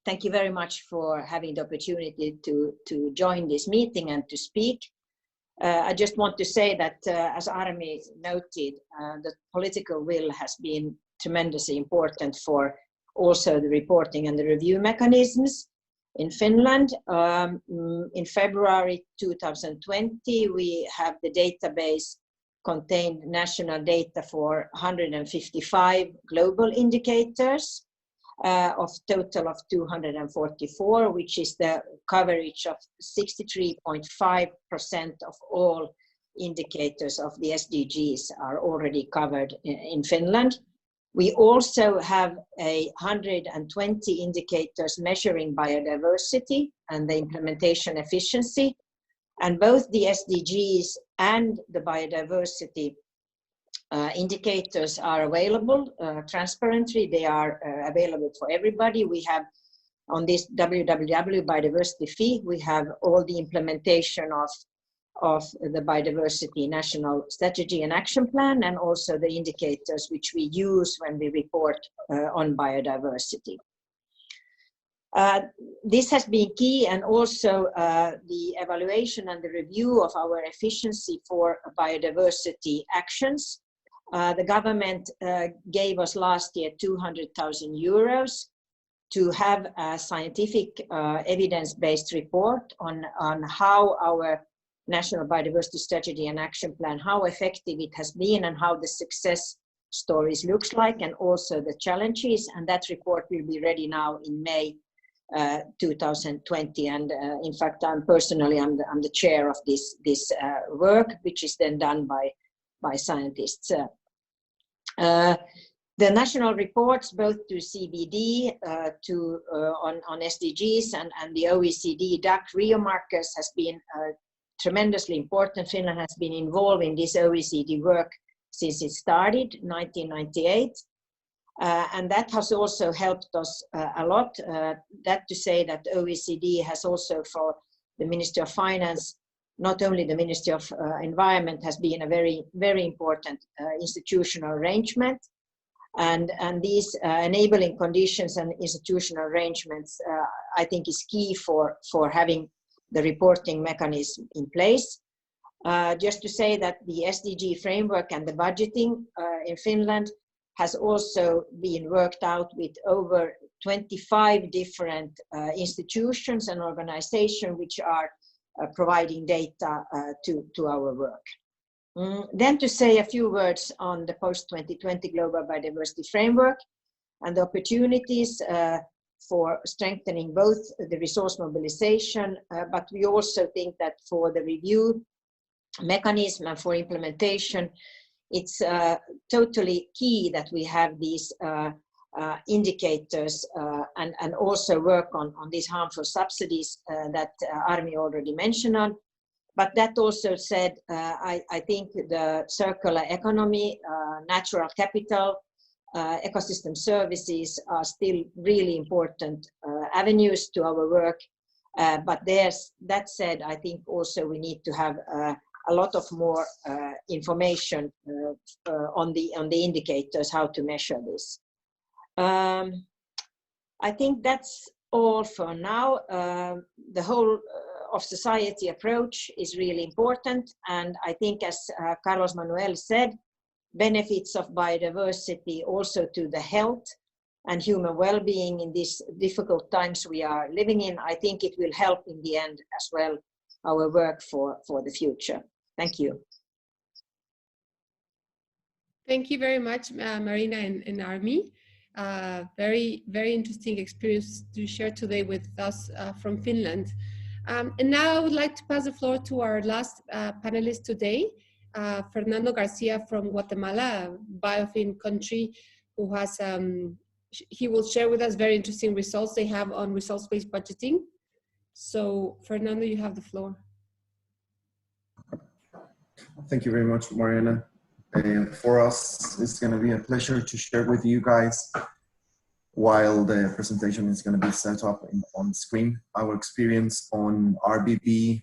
thank you very much for having the opportunity to join this meeting and to speak. I just want to say that, as Armi noted, the political will has been tremendously important for also the reporting and the review mechanisms in Finland. In February 2020, we have the database contained national data for 155 global indicators of total of 244, which is the coverage of 63.5% of all indicators of the SDGs are already covered in Finland. We also have 120 indicators measuring biodiversity and the implementation efficiency, and both the SDGs and the biodiversity indicators are available transparently. They are available for everybody. We have on this www.biodiversity fee, we have all the implementation of the biodiversity national strategy and action plan, and also the indicators which we use when we report on biodiversity. This has been key, and also the evaluation and the review of our efficiency for biodiversity actions. The government gave us last year 200,000 euros to have a scientific evidence-based report on how our National Biodiversity Strategy and Action Plan, how effective it has been and how the success stories looks like, and also the challenges. And that report will be ready now in May 2020. And in fact, I'm the chair of this work, which is then done by scientists. The national reports, both to CBD, on SDGs and the OECD DAC Rio markers, has been tremendously important. Finland has been involved in this OECD work since it started, 1998. And that has also helped us a lot. That to say that OECD has also, for the Ministry of Finance, not only the Ministry of Environment, has been a very, very important institutional arrangement. And these enabling conditions and institutional arrangements, I think, is key for having the reporting mechanism in place. Just to say that the SDG framework and the budgeting in Finland has also been worked out with over 25 different institutions and organizations which are providing data to our work. Then to say a few words on the post-2020 Global Biodiversity Framework and the opportunities for strengthening both the resource mobilization, but we also think that for the review mechanism and for implementation, it's totally key that we have these indicators and also work on these harmful subsidies that Armi already mentioned on. But that also said, I think the circular economy, natural capital, ecosystem services are still really important avenues to our work. But that said, I think also we need to have a lot of more information on the indicators, how to measure this. I think that's all for now. The whole of society approach is really important, and I think, as Carlos Manuel said, benefits of biodiversity also to the health and human well-being in these difficult times we are living in. I think it will help in the end as well our work for the future. Thank you. Thank you very much, Marina and Armi. Very, very interesting experience to share today with us from Finland. And now I would like to pass the floor to our last panelist today, Fernando Garcia from Guatemala, BIOFIN country, who has, he will share with us very interesting results they have on results-based budgeting. So Fernando, you have the floor. Thank you very much, Mariana. For us, it's going to be a pleasure to share with you guys, while the presentation is going to be set up on the screen, our experience on RBB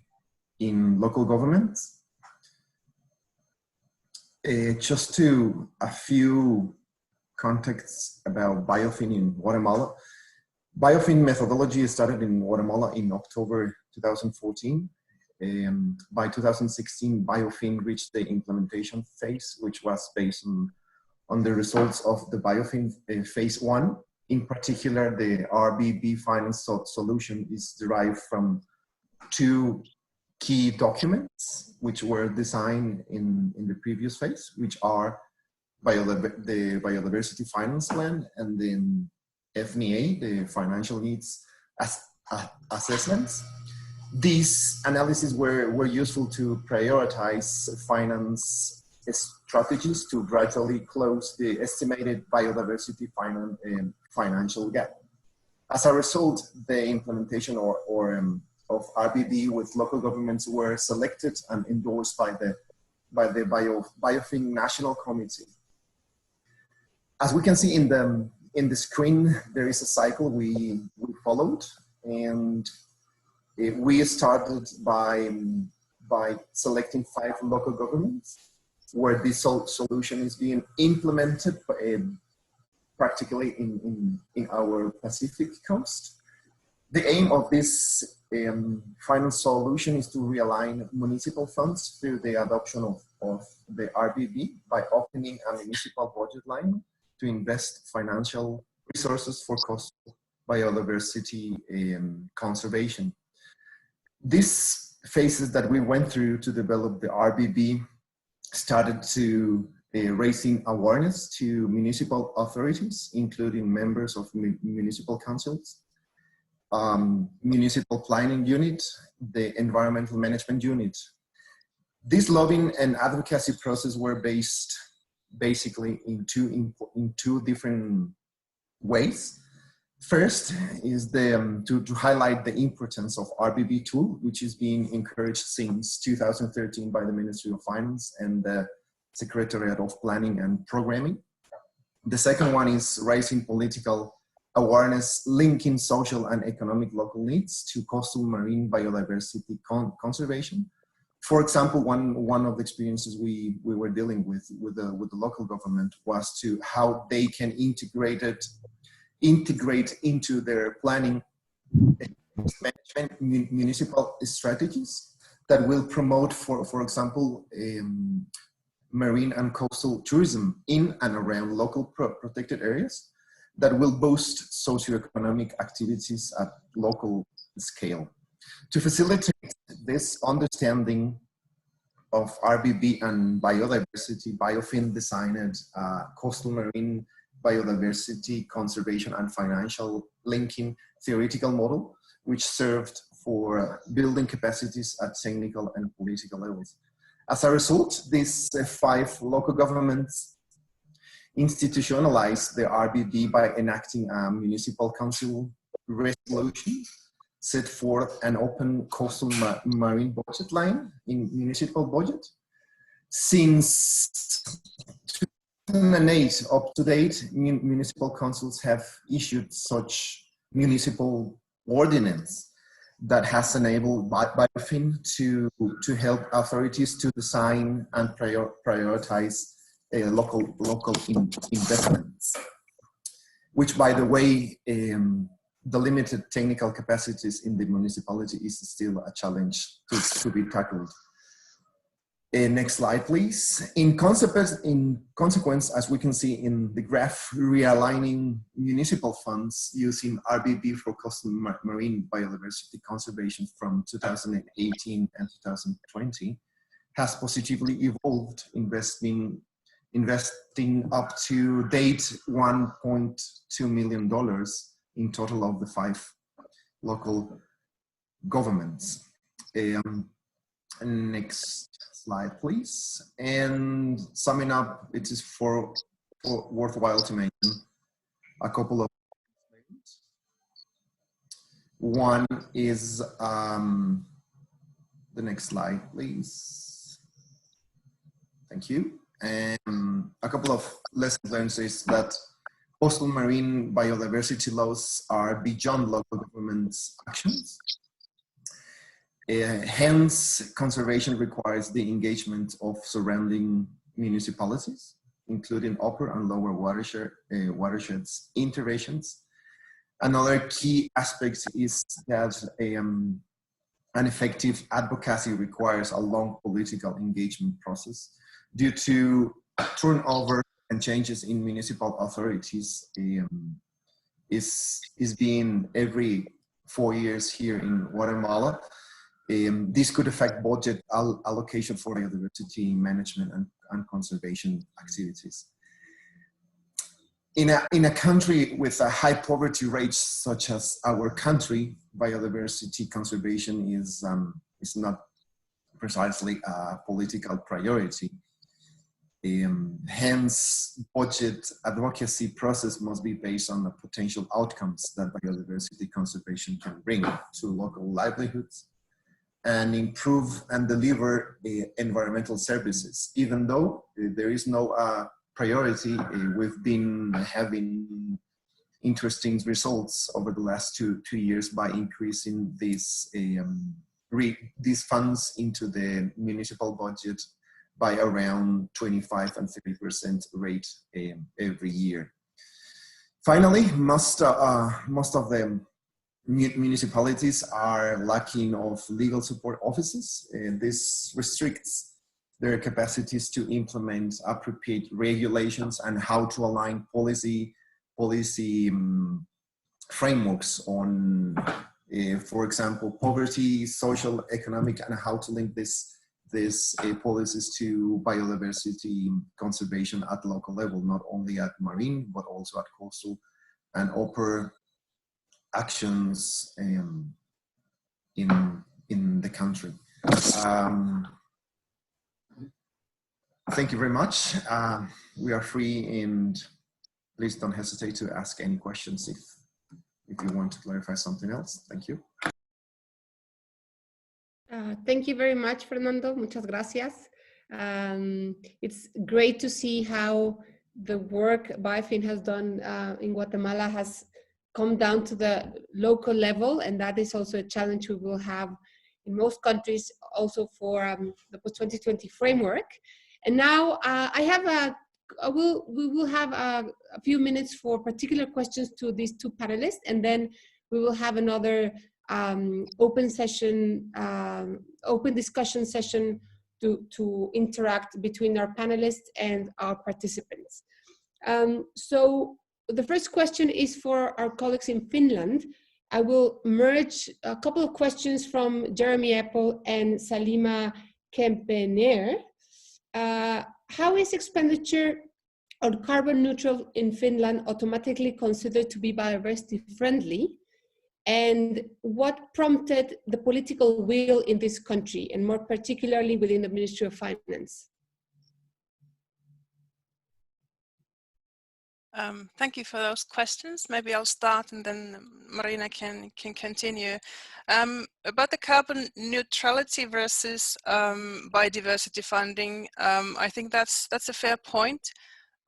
in local governments. Just to a few contexts about BIOFIN in Guatemala. BIOFIN methodology started in Guatemala in October 2014. By 2016, BIOFIN reached the implementation phase, which was based on the results of the BIOFIN phase 1. In particular, the RBB finance solution is derived from two key documents, which were designed in the previous phase, which are the Biodiversity Finance Plan and then FNEA, the Financial Needs Assessments. These analyses were useful to prioritize finance strategies to gradually close the estimated biodiversity financial gap. As a result, the implementation of RBB with local governments were selected and endorsed by the BIOFIN National Committee. As we can see in the screen, there is a cycle we followed, and we started by selecting 5 local governments where this solution is being implemented practically in our Pacific coast. The aim of this finance solution is to realign municipal funds through the adoption of the RBB by opening a municipal budget line to invest financial resources for coastal biodiversity conservation. These phases that we went through to develop the RBB started to raising awareness to municipal authorities, including members of municipal councils. municipal planning unit, the environmental management unit. This lobbying and advocacy process were based basically in two different ways. First is to highlight the importance of RBB tool, which is being encouraged since 2013 by the Ministry of Finance and the Secretariat of Planning and Programming. The second one is raising political awareness, linking social and economic local needs to coastal marine biodiversity conservation. For example, one of the experiences we were dealing with the local government was to how they can integrate into their planning management municipal strategies that will promote, for example, marine and coastal tourism in and around local protected areas that will boost socioeconomic activities at local scale. To facilitate this understanding of RBB and biodiversity, BIOFIN designed a coastal marine biodiversity conservation and financial linking theoretical model, which served for building capacities at technical and political levels. As a result, these 5 local governments institutionalized the RBB by enacting a municipal council resolution, set forth an open coastal marine budget line in municipal budget. Since 2008 up to date, municipal councils have issued such municipal ordinance that has enabled BIOFIN to help authorities to design and prioritize local investments, which, by the way, the limited technical capacities in the municipality is still a challenge to be tackled. Next slide, please. In consequence, as we can see in the graph, realigning municipal funds using RBB for coastal marine biodiversity conservation from 2018 and 2020 has positively evolved, investing up to date $1.2 million in total of the 5 local governments. Next slide, please. And summing up, it is worthwhile to mention a couple of things. One is the next slide, please. Thank you. And a couple of lessons learned is that coastal marine biodiversity laws are beyond local government's actions. Hence, conservation requires the engagement of surrounding municipalities, including upper and lower watersheds interventions. Another key aspect is that an effective advocacy requires a long political engagement process due to turnover and changes in municipal authorities is being every 4 years here in Guatemala. This could affect budget allocation for biodiversity management and conservation activities. In a country with a high poverty rate such as our country, biodiversity conservation is not precisely a political priority. Hence, budget advocacy process must be based on the potential outcomes that biodiversity conservation can bring to local livelihoods and improve and deliver environmental services. Even though there is no priority, we've been having interesting results over the last two years by increasing these funds into the municipal budget by around 25 and 30% rate every year. Finally, most of the municipalities are lacking of legal support offices, and this restricts their capacities to implement appropriate regulations and how to align policy frameworks on, for example, poverty, social, economic, and how to link these policies to biodiversity conservation at local level, not only at marine, but also at coastal and upper actions in the country. Thank you very much. We are free, and please don't hesitate to ask any questions if you want to clarify something else. Thank you. Thank you very much, Fernando. Muchas gracias. It's great to see how the work BIOFIN has done in Guatemala has come down to the local level, and that is also a challenge we will have in most countries also for the post-2020 framework. And now we will have a few minutes for particular questions to these two panelists, and then we will have another open discussion session to interact between our panelists and our participants. So the first question is for our colleagues in Finland. I will merge a couple of questions from Jeremy Apple and Salima Kempener. How is expenditure on carbon neutral in Finland automatically considered to be biodiversity friendly? And what prompted the political will in this country, and more particularly within the Ministry of Finance? Thank you for those questions. Maybe I'll start and then Marina can continue. About the carbon neutrality versus biodiversity funding, I think that's a fair point.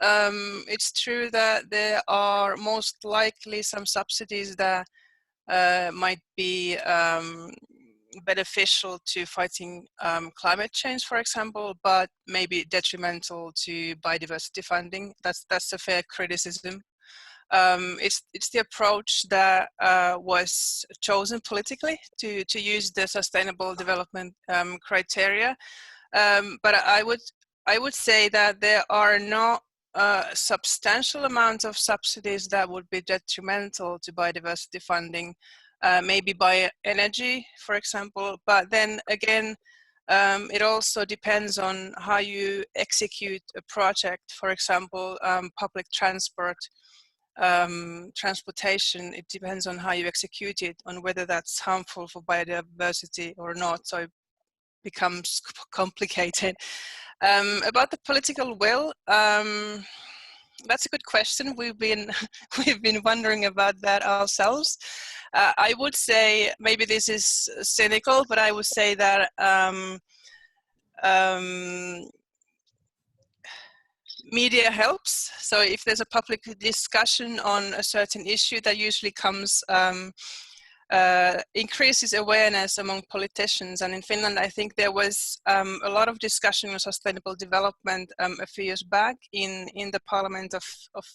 It's true that there are most likely some subsidies that might be beneficial to fighting climate change, for example, but maybe detrimental to biodiversity funding. That's a fair criticism. It's the approach that was chosen politically to use the sustainable development criteria. But I would say that there are not substantial amounts of subsidies that would be detrimental to biodiversity funding, maybe by energy, for example. But then again, it also depends on how you execute a project. For example, public transportation, it depends on how you execute it, on whether that's harmful for biodiversity or not. So it becomes complicated. About the political will, that's a good question. We've been wondering about that ourselves. I would say, maybe this is cynical, but I would say that media helps. So if there's a public discussion on a certain issue, that usually comes increases awareness among politicians. And in Finland, I think there was a lot of discussion on sustainable development a few years back in the Parliament of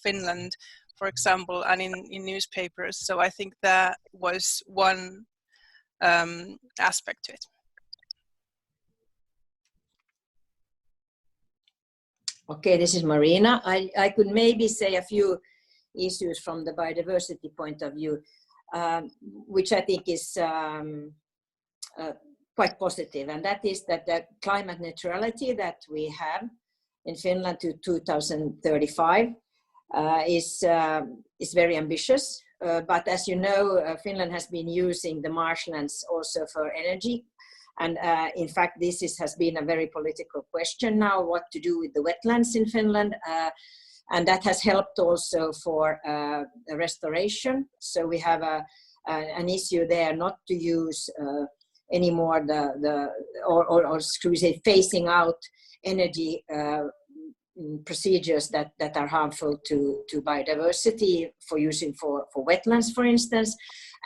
Finland, for example, and in newspapers. So I think that was one aspect to it. Okay, this is Marina. I could maybe say a few issues from the biodiversity point of view, which I think is quite positive, and that is that the climate neutrality that we have in Finland to 2035 is very ambitious. But as you know, Finland has been using the marshlands also for energy. And in fact, this has been a very political question now, what to do with the wetlands in Finland. And that has helped also for restoration. So we have an issue there not to use anymore or should we say phasing out energy procedures that are harmful to biodiversity for using for wetlands, for instance,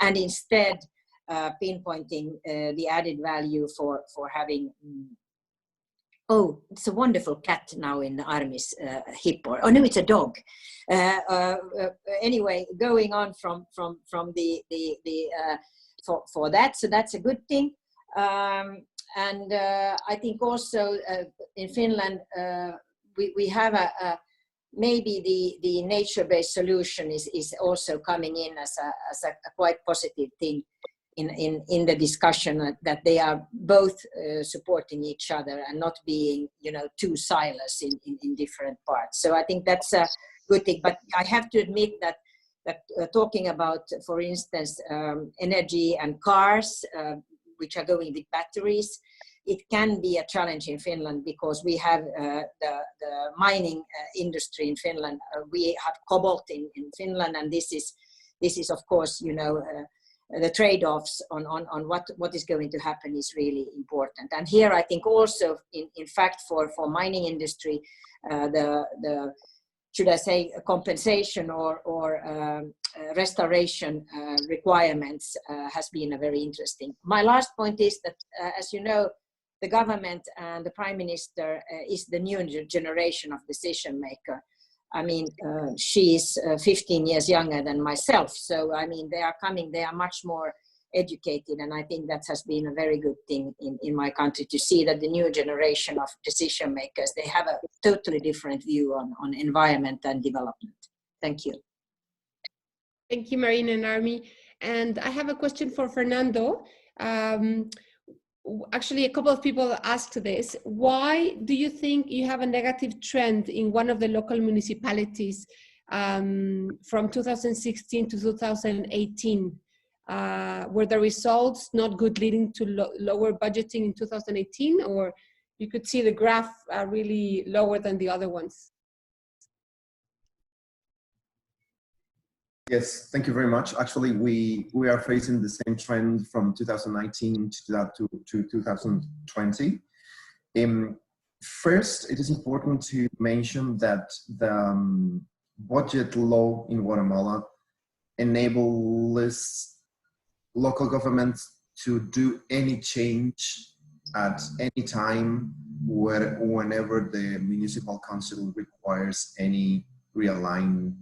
and instead pinpointing the added value for having. Oh, it's a wonderful cat now in Armi's hip. Oh no, it's a dog. Anyway, going on from for that, so that's a good thing. And I think also in Finland we have maybe the nature-based solution is also coming in as a quite positive thing in the discussion, that they are both supporting each other and not being, two silos in different parts. So I think that's a good thing. But I have to admit that that talking about, for instance, energy and cars, which are going with batteries, it can be a challenge in Finland because we have the mining industry in Finland. We have cobalt in Finland, and this is of course, you know, the trade-offs on what is going to happen is really important. And here I think also, in fact, for mining industry, the should I say compensation or restoration requirements has been a very interesting. My last point is that, as you know, the government and the Prime Minister is the new generation of decision maker. I mean, she is 15 years younger than myself. So, I mean, they are much more educated. And I think that has been a very good thing in my country to see that the new generation of decision makers, they have a totally different view on environment and development. Thank you. Thank you, Marina and Armi. And I have a question for Fernando. Actually, a couple of people asked this. Why do you think you have a negative trend in one of the local municipalities from 2016 to 2018? Were the results not good, leading to lower budgeting in 2018? Or you could see the graph really lower than the other ones? Yes, thank you very much. Actually, we are facing the same trend from 2019 to 2020. First, it is important to mention that the budget law in Guatemala enables local governments to do any change at any time whenever the municipal council requires any realign,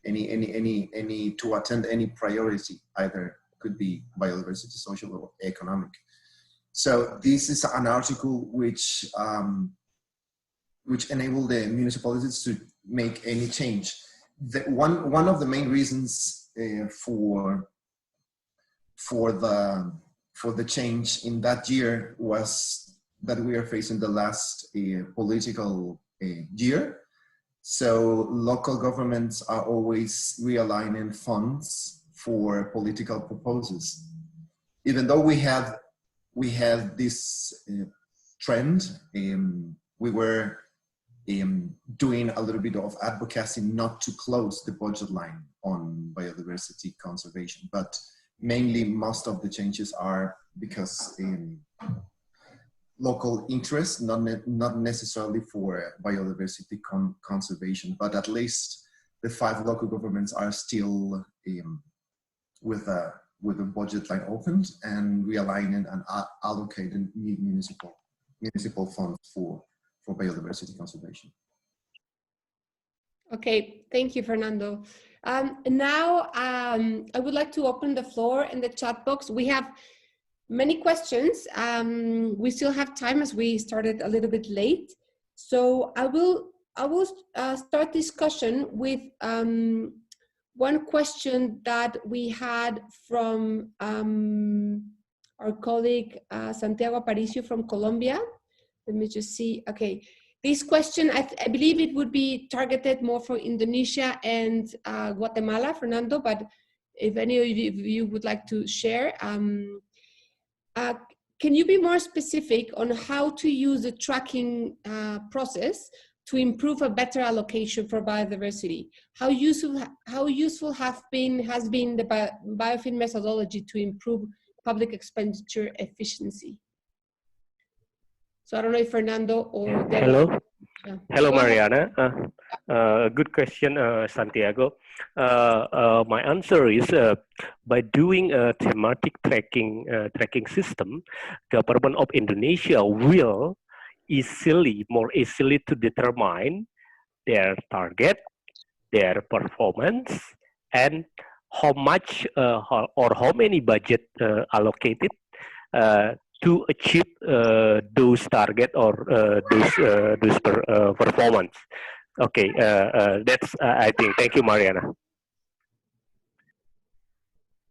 any to attend any priority, either could be biodiversity, social or economic. So this is an article which enabled the municipalities to make any change. One of the main reasons for the change in that year was that we are facing the last political year. So local governments are always realigning funds for political proposals. Even though we had this trend, we were doing a little bit of advocacy not to close the budget line on biodiversity conservation, but mainly most of the changes are because local interest, not necessarily for biodiversity conservation, but at least the 5 local governments are still with a budget line opened and realigning and allocating municipal funds for biodiversity conservation. Okay, thank you, Fernando. Now I would like to open the floor in the chat box. We have many questions. We still have time as we started a little bit late. So I will start discussion with one question that we had from our colleague Santiago Aparicio from Colombia. Let me just see. Okay, this question, I believe it would be targeted more for Indonesia and Guatemala, Fernando, but if any of you would like to share, can you be more specific on how to use the tracking process to improve a better allocation for biodiversity? How useful has been the BIOFIN methodology to improve public expenditure efficiency? So I don't know if Fernando or Hello. Hello, Mariana. Good question, Santiago. My answer is by doing a thematic tracking system, government of Indonesia will more easily to determine their target, their performance, and how much or how many budget allocated to achieve those target or those performance. Okay, that's I think. Thank you, Mariana.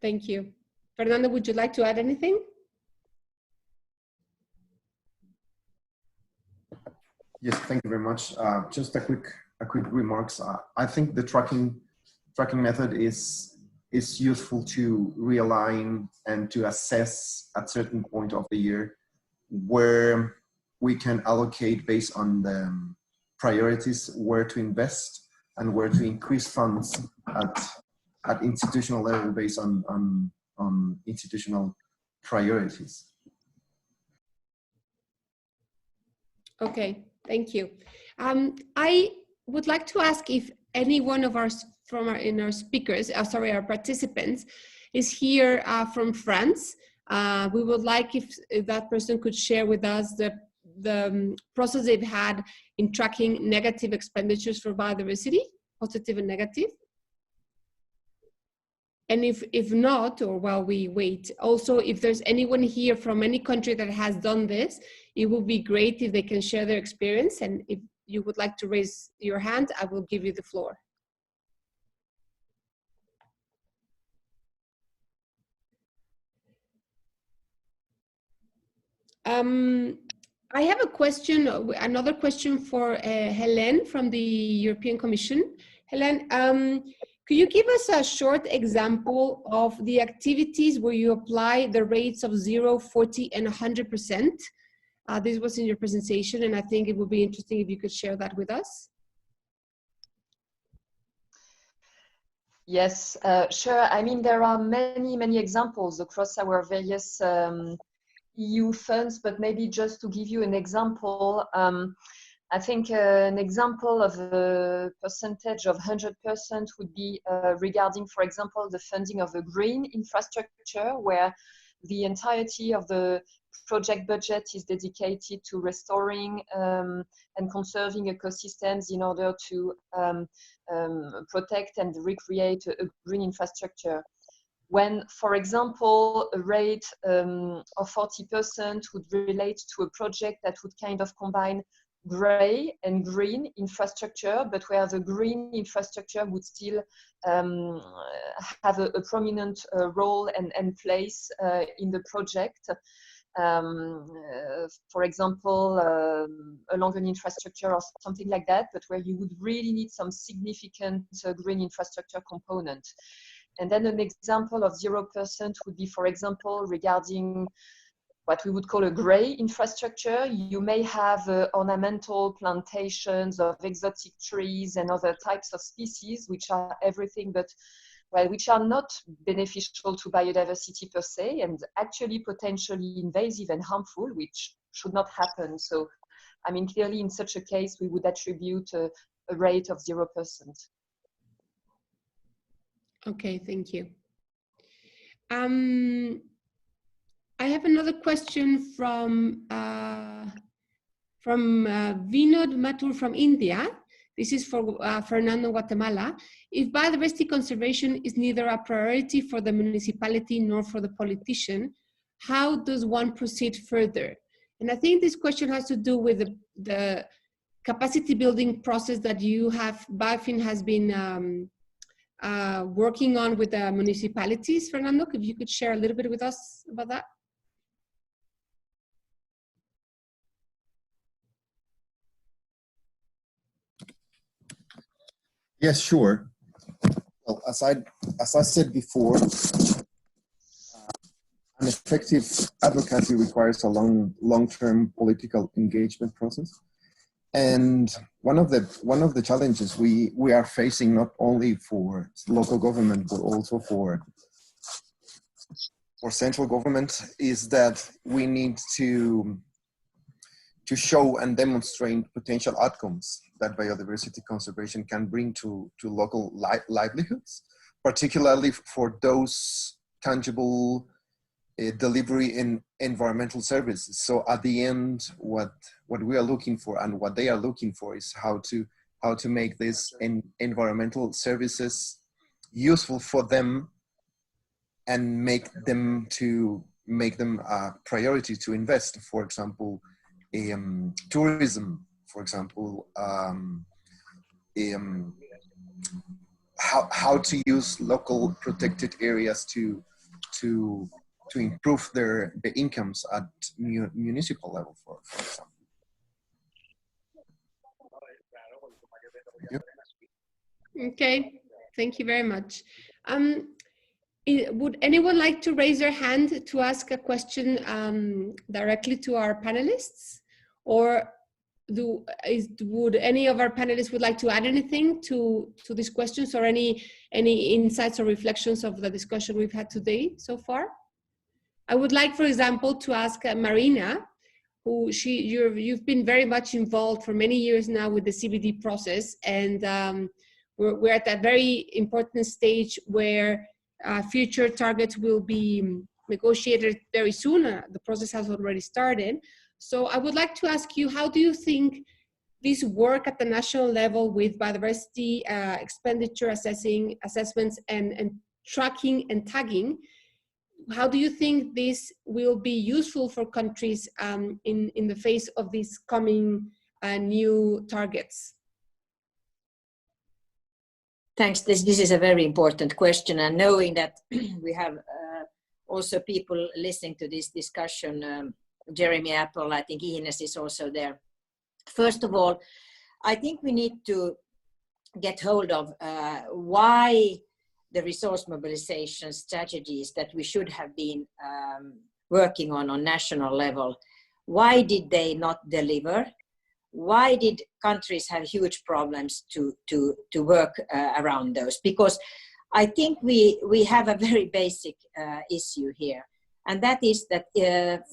Thank you. Fernando, would you like to add anything? Yes, thank you very much. Just a quick remarks. I think the tracking tracking method is useful to realign and to assess at certain point of the year where we can allocate based on the priorities, where to invest and where to increase funds at institutional level based on institutional priorities. Okay, thank you. I would like to ask if any one of our speakers, our participants, is here from France. We would like if that person could share with us the process they've had in tracking negative expenditures for biodiversity, positive and negative. And if not, or while we wait, also if there's anyone here from any country that has done this, it would be great if they can share their experience. And if you would like to raise your hand, I will give you the floor. I have a question, another question for Hélène from the European Commission. Hélène, could you give us a short example of the activities where you apply the rates of 0, 40, and 100%? This was in your presentation, and I think it would be interesting if you could share that with us. Yes, sure. I mean, there are many examples across our various EU funds, but maybe just to give you an example, I think an example of a percentage of 100% would be regarding, for example, the funding of a green infrastructure, where the entirety of the project budget is dedicated to restoring and conserving ecosystems in order to protect and recreate a green infrastructure. When, for example, a rate of 40% would relate to a project that would kind of combine gray and green infrastructure, but where the green infrastructure would still have a prominent role and place in the project. For example, along an infrastructure or something like that, but where you would really need some significant green infrastructure component. And then an example of 0% would be, for example, regarding what we would call a gray infrastructure. You may have ornamental plantations of exotic trees and other types of species, which are everything but, well, which are not beneficial to biodiversity per se, and actually potentially invasive and harmful, which should not happen. So, I mean, clearly in such a case, we would attribute a rate of 0%. Okay, thank you. I have another question from Vinod Mathur from India. This is for Fernando Guatemala. If biodiversity conservation is neither a priority for the municipality nor for the politician, how does one proceed further? And I think this question has to do with the capacity building process that you have, BIOFIN has been working on with the municipalities. Fernando, if you could share a little bit with us about that. Yes, sure. Well, as I said before, an effective advocacy requires a long-term political engagement process. And one of the challenges we are facing, not only for local government but also for central government, is that we need to show and demonstrate potential outcomes that biodiversity conservation can bring to local livelihoods, particularly for those tangible delivery in environmental services. So at the end, what we are looking for and what they are looking for is how to make this environmental services useful for them and make them a priority to invest. For example, tourism, for example, how to use local protected areas to improve the incomes at municipal level, for example. Okay, Thank you very much. Would anyone like to raise their hand to ask a question directly to our panelists? Or would any of our panelists would like to add anything to these questions, or any insights or reflections of the discussion we've had today so far? I would like, for example, to ask Marina, who you've been very much involved for many years now with the CBD process, and we're at that very important stage where future targets will be negotiated very soon. The process has already started. So I would like to ask you, how do you think this work at the national level with biodiversity expenditure assessments and tracking and tagging, how do you think this will be useful for countries in the face of these coming new targets? Thanks. This is a very important question, and knowing that we have also people listening to this discussion, Jeremy Apple, I think Ines is also there. First of all, I think we need to get hold of why the resource mobilization strategies that we should have been working on national level, why did they not deliver? Why did countries have huge problems to work around those? Because I think we have a very basic issue here. And that is that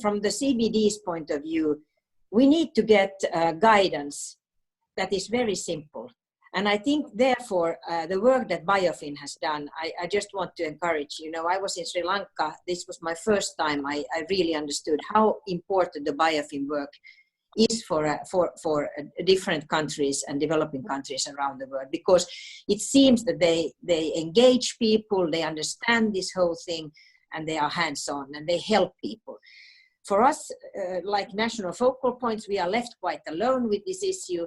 from the CBD's point of view, we need to get guidance that is very simple. And I think, therefore, the work that BIOFIN has done, I just want to encourage, I was in Sri Lanka. This was my first time I really understood how important the BIOFIN work is for different countries and developing countries around the world, because it seems that they engage people, they understand this whole thing, and they are hands-on and they help people. For us, like national focal points, we are left quite alone with this issue.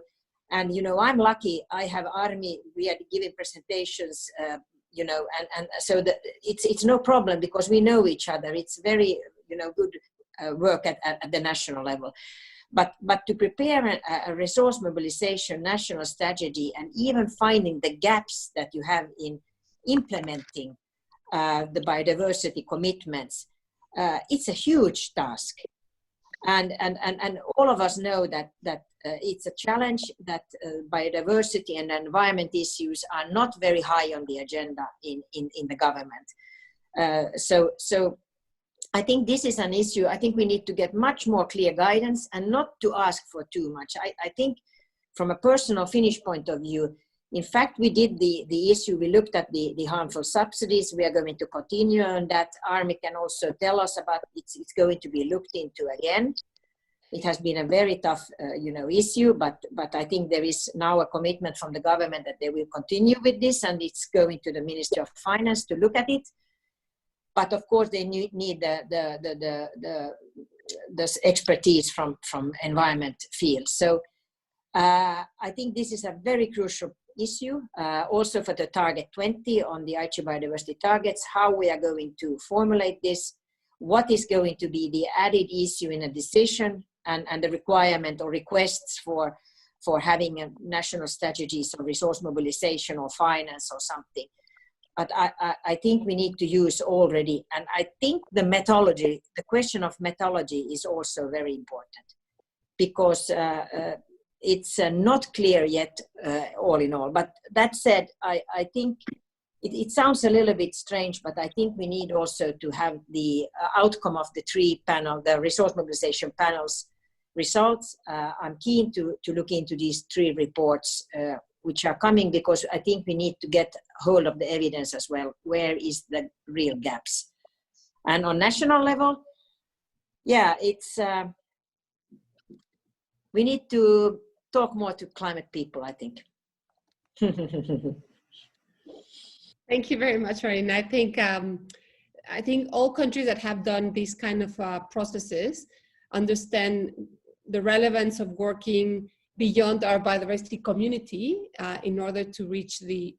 And, I'm lucky, I have Armi, we are giving presentations, and so that it's no problem because we know each other. It's very, good work at the national level. But to prepare a resource mobilization national strategy and even finding the gaps that you have in implementing the biodiversity commitments, it's a huge task. And all of us know that it's a challenge, that biodiversity and environment issues are not very high on the agenda in the government. So I think this is an issue. I think we need to get much more clear guidance and not to ask for too much. I think from a personal Finnish point of view, in fact, we did the issue, we looked at the harmful subsidies. We are going to continue on that. Armi can also tell us about it's going to be looked into again. It has been a very tough, issue, but I think there is now a commitment from the government that they will continue with this, and it's going to the Ministry of Finance to look at it. But of course, they need the expertise from environment field. So I think this is a very crucial issue, also for the target 20 on the Aichi biodiversity targets, how we are going to formulate this, what is going to be the added issue in a decision, and the requirement or requests for having a national strategies or resource mobilization or finance or something. But I think we need to use already, and I think the methodology, the question of methodology is also very important, because it's not clear yet all in all. But that said, I think it sounds a little bit strange, but I think we need also to have the outcome of the three panel, the resource mobilization panels results. I'm keen to look into these three reports which are coming, because I think we need to get hold of the evidence as well. Where is the real gaps? And on national level, yeah, it's we need to talk more to climate people, I think. Thank you very much, Marina. I think all countries that have done these kind of processes understand the relevance of working beyond our biodiversity community in order to reach the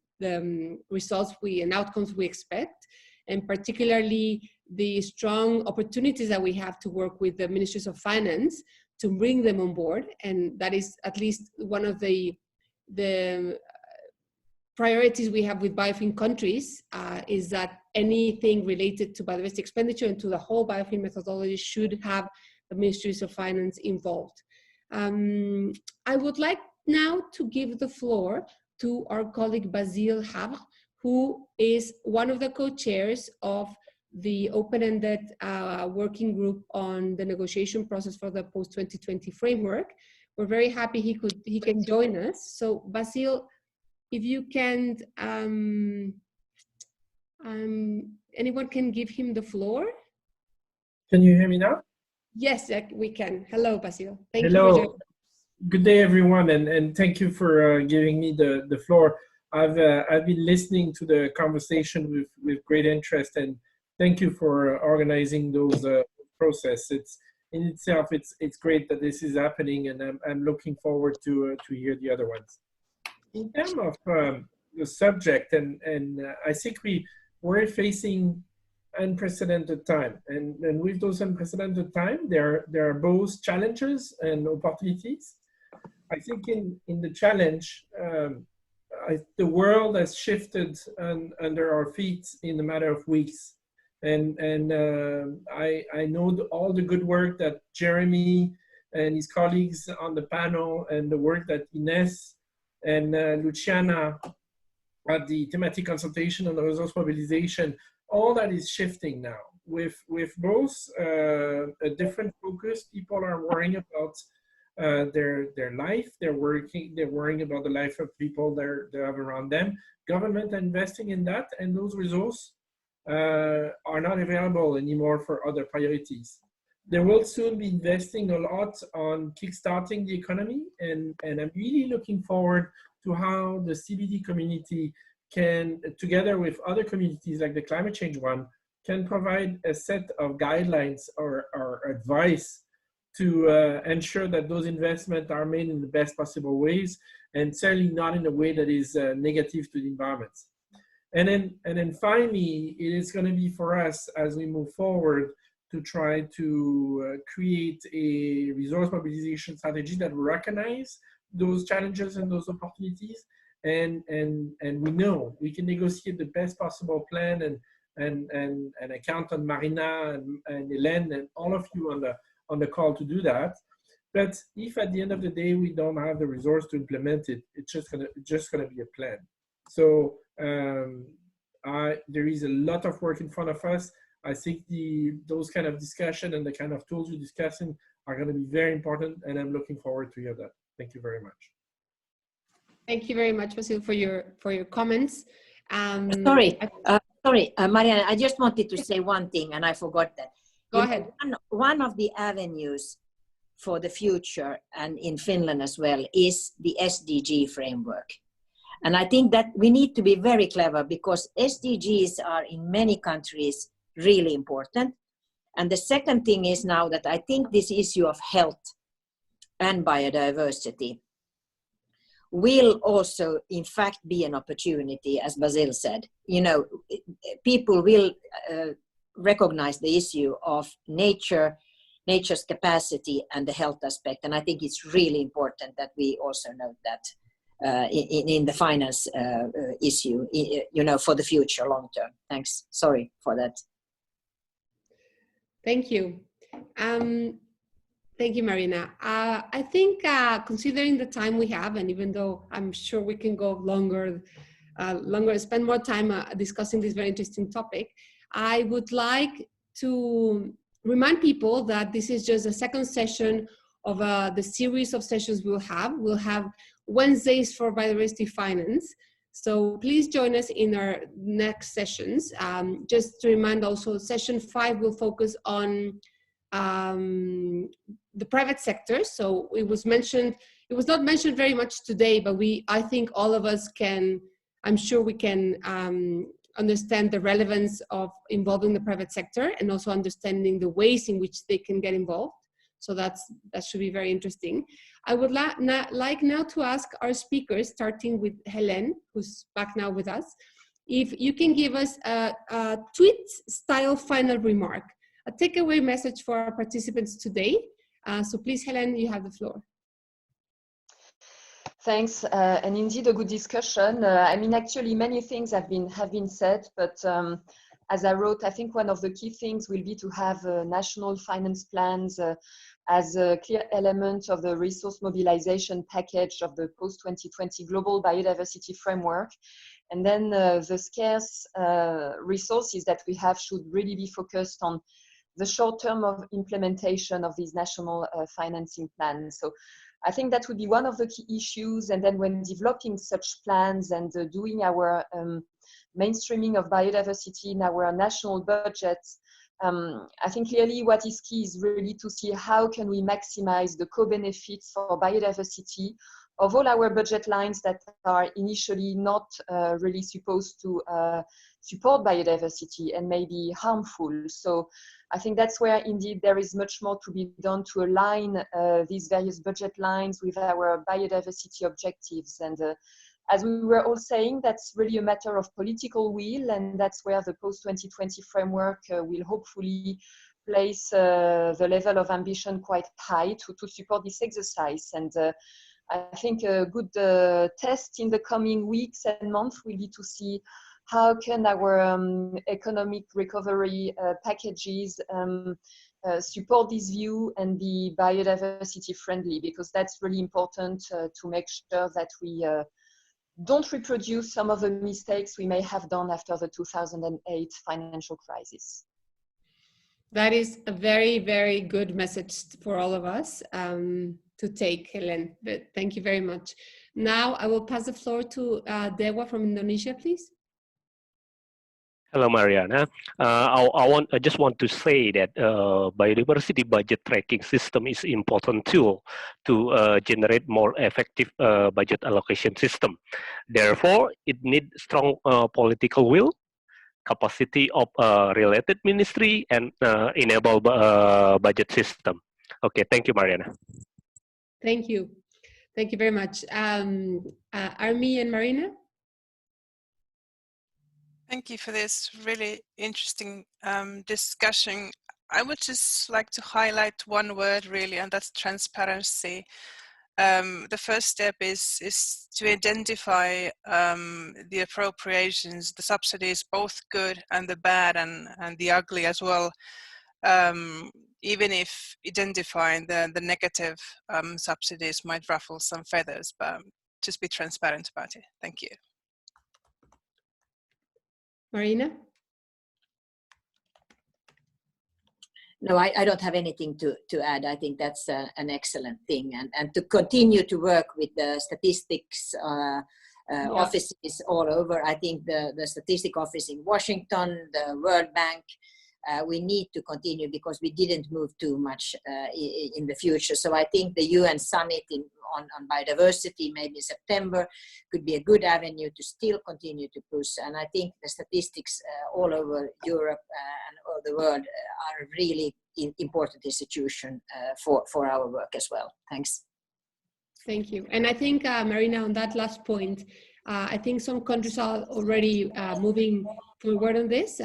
results and outcomes we expect, and particularly the strong opportunities that we have to work with the ministries of finance to bring them on board. And that is at least one of the priorities we have with BIOFIN countries is that anything related to biodiversity expenditure and to the whole BIOFIN methodology should have the Ministries of Finance involved. I would like now to give the floor to our colleague Basile Havre, who is one of the co-chairs of the open-ended working group on the negotiation process for the post-2020 framework. We're very happy he can join us. So Basile, if you can, anyone can give him the floor? Can you hear me now? Yes, we can. Hello, Basile. Thank you Hello. for joining. Good day, everyone, and thank you for giving me the floor. I've been listening to the conversation with great interest, and thank you for organizing those process. It's in itself, it's great that this is happening, and I'm looking forward to hear the other ones. In terms of the subject, and I think we're facing unprecedented time, and with those unprecedented time, there are both challenges and opportunities. I think in the challenge, the world has shifted under our feet in a matter of weeks. And I know all the good work that Jeremy and his colleagues on the panel, and the work that Ines and Luciana at the thematic consultation on the resource mobilization, all that is shifting now with both a different focus. People are worrying about their life, they're worrying about the life of people they have around them. Government investing in that, and those resources are not available anymore for other priorities. They will soon be investing a lot on kickstarting the economy, and I'm really looking forward to how the CBD community can, together with other communities like the climate change one, can provide a set of guidelines or advice to ensure that those investments are made in the best possible ways, and certainly not in a way that is negative to the environment. And then finally, it is going to be for us as we move forward to try to create a resource mobilization strategy that will recognize those challenges and those opportunities. And we know we can negotiate the best possible plan, and I count on Marina and Hélène and all of you on the call to do that. But if at the end of the day we don't have the resource to implement it, it's just gonna be a plan. So there is a lot of work in front of us. I think those kind of discussion and the kind of tools we're discussing are going to be very important, and I'm looking forward to hear that. Thank you very much. Thank you very much, Basile, for your comments. Sorry, Mariana, I just wanted to say one thing, and I forgot that. Go ahead. One of the avenues for the future, and in Finland as well, is the SDG framework. And I think that we need to be very clever, because SDGs are in many countries really important. And the second thing is now that I think this issue of health and biodiversity will also, in fact, be an opportunity, as Basile said. You know, people will recognize the issue of nature's capacity and the health aspect. And I think it's really important that we also note that in the finance issue, you know, for the future, long term. Thanks. Sorry for that. Thank you. Thank you, Marina. I think considering the time we have, and even though I'm sure we can go longer, spend more time discussing this very interesting topic, I would like to remind people that this is just a second session of the series of sessions we'll have. We'll have Wednesdays for biodiversity finance. So please join us in our next sessions. Just to remind also, session 5 will focus on the private sector. So it was not mentioned very much today, but I think all of us can, I'm sure we can understand the relevance of involving the private sector, and also understanding the ways in which they can get involved. So that should be very interesting. I would like now to ask our speakers, starting with Hélène, who's back now with us, if you can give us a tweet-style final remark, a takeaway message for our participants today. So please, Hélène, you have the floor. Thanks, and indeed a good discussion. I mean, actually, many things have been said, but as I wrote, I think one of the key things will be to have national finance plans as a clear element of the resource mobilization package of the post-2020 global biodiversity framework. And then the scarce resources that we have should really be focused on the short term of implementation of these national financing plans. So I think that would be one of the key issues. And then when developing such plans and doing our mainstreaming of biodiversity in our national budgets, I think clearly what is key is really to see how can we maximize the co-benefits for biodiversity of all our budget lines that are initially not really supposed to support biodiversity and may be harmful. So I think that's where indeed there is much more to be done to align these various budget lines with our biodiversity objectives. And as we were all saying, that's really a matter of political will, and that's where the post-2020 framework will hopefully place the level of ambition quite high to support this exercise. And I think a good test in the coming weeks and months will be to see how can our economic recovery packages support this view and be biodiversity friendly, because that's really important to make sure that we don't reproduce some of the mistakes we may have done after the 2008 financial crisis. That is a very, very good message for all of us to take, Helen. But thank you very much. Now I will pass the floor to Dewa from Indonesia, please. Hello, Mariana. I just want to say that biodiversity budget tracking system is an important tool to generate more effective budget allocation system. Therefore, it needs strong political will, capacity of related ministry, and enable budget system. Okay, thank you, Mariana. Thank you. Thank you very much. Armi and Marina? Thank you for this really interesting discussion. I would just like to highlight one word really, and that's transparency. The first step is to identify the appropriations, the subsidies, both good and the bad and the ugly as well. Even if identifying the negative subsidies might ruffle some feathers, but just be transparent about it. Thank you. Marina? No, I don't have anything to add. I think that's an excellent thing. And to continue to work with the statistics offices all over. I think the statistic office in Washington, the World Bank, we need to continue because we didn't move too much in the future. So I think the UN summit on biodiversity, maybe in September, could be a good avenue to still continue to push. And I think the statistics all over Europe and all the world are a really important institution for our work as well. Thanks. Thank you. And I think, Marina, on that last point, I think some countries are already moving forward on this.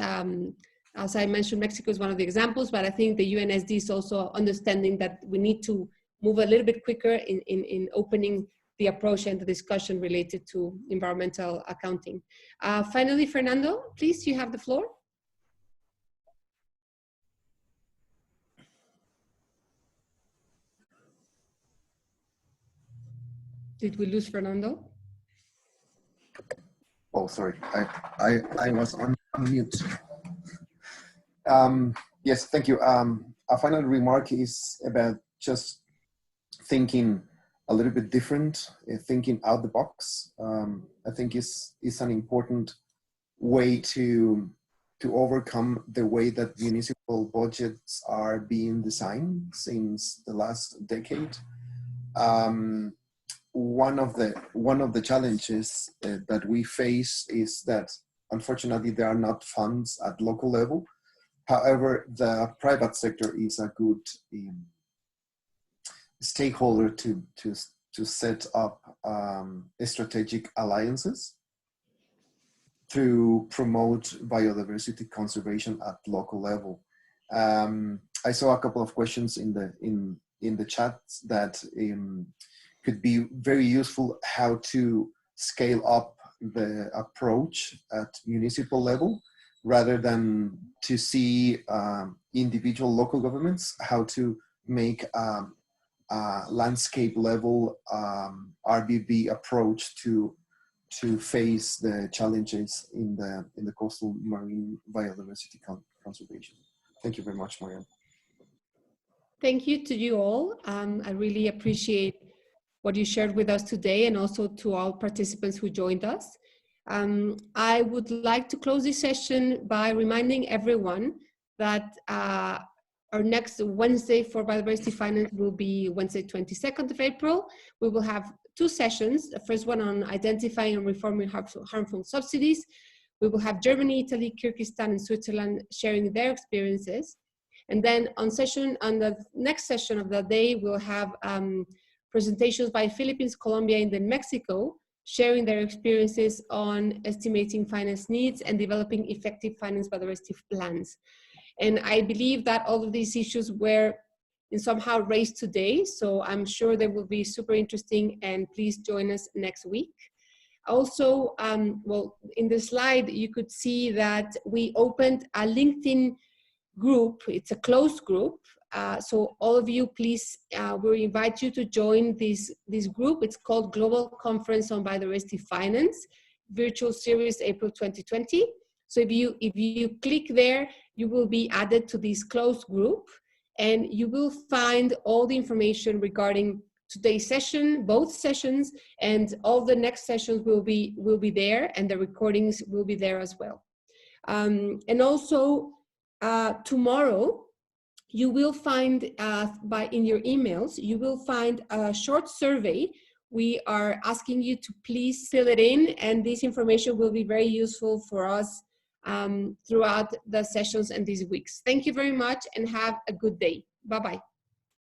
As I mentioned, Mexico is one of the examples, but I think the UNSD is also understanding that we need to move a little bit quicker in opening the approach and the discussion related to environmental accounting. Finally, Fernando, please, you have the floor. Did we lose Fernando? Oh, sorry, I was on mute. Yes, thank you. A final remark is about just thinking a little bit different, thinking out the box. I think is an important way to overcome the way that municipal budgets are being designed since the last decade. One of the challenges that we face is that unfortunately there are not funds at local level. However, the private sector is a good stakeholder to set up strategic alliances to promote biodiversity conservation at local level. I saw a couple of questions in the chat that could be very useful how to scale up the approach at municipal level, rather than to see individual local governments, how to make landscape level RBB approach to face the challenges in the coastal marine biodiversity conservation. Thank you very much, Marianne. Thank you to you all. I really appreciate what you shared with us today, and also to all participants who joined us. I would like to close this session by reminding everyone that our next Wednesday for Biodiversity Finance will be Wednesday, 22nd of April. We will have 2 sessions. The first one on identifying and reforming harmful subsidies. We will have Germany, Italy, Kyrgyzstan, and Switzerland sharing their experiences. And then on the next session of the day, we'll have presentations by Philippines, Colombia, and then Mexico, sharing their experiences on estimating finance needs and developing effective finance biodiversity plans. And I believe that all of these issues were somehow raised today, so I'm sure they will be super interesting, and please join us next week. Also, well, in the slide, you could see that we opened a LinkedIn group. It's a closed group. So all of you, please, we invite you to join this group. It's called Global Conference on Biodiversity Finance, Virtual Series April 2020. So if you click there, you will be added to this closed group, and you will find all the information regarding today's session, both sessions, and all the next sessions will be there, and the recordings will be there as well. And also tomorrow, you will find in your emails, you will find a short survey. We are asking you to please fill it in, and this information will be very useful for us throughout the sessions and these weeks. Thank you very much, and have a good day. Bye-bye.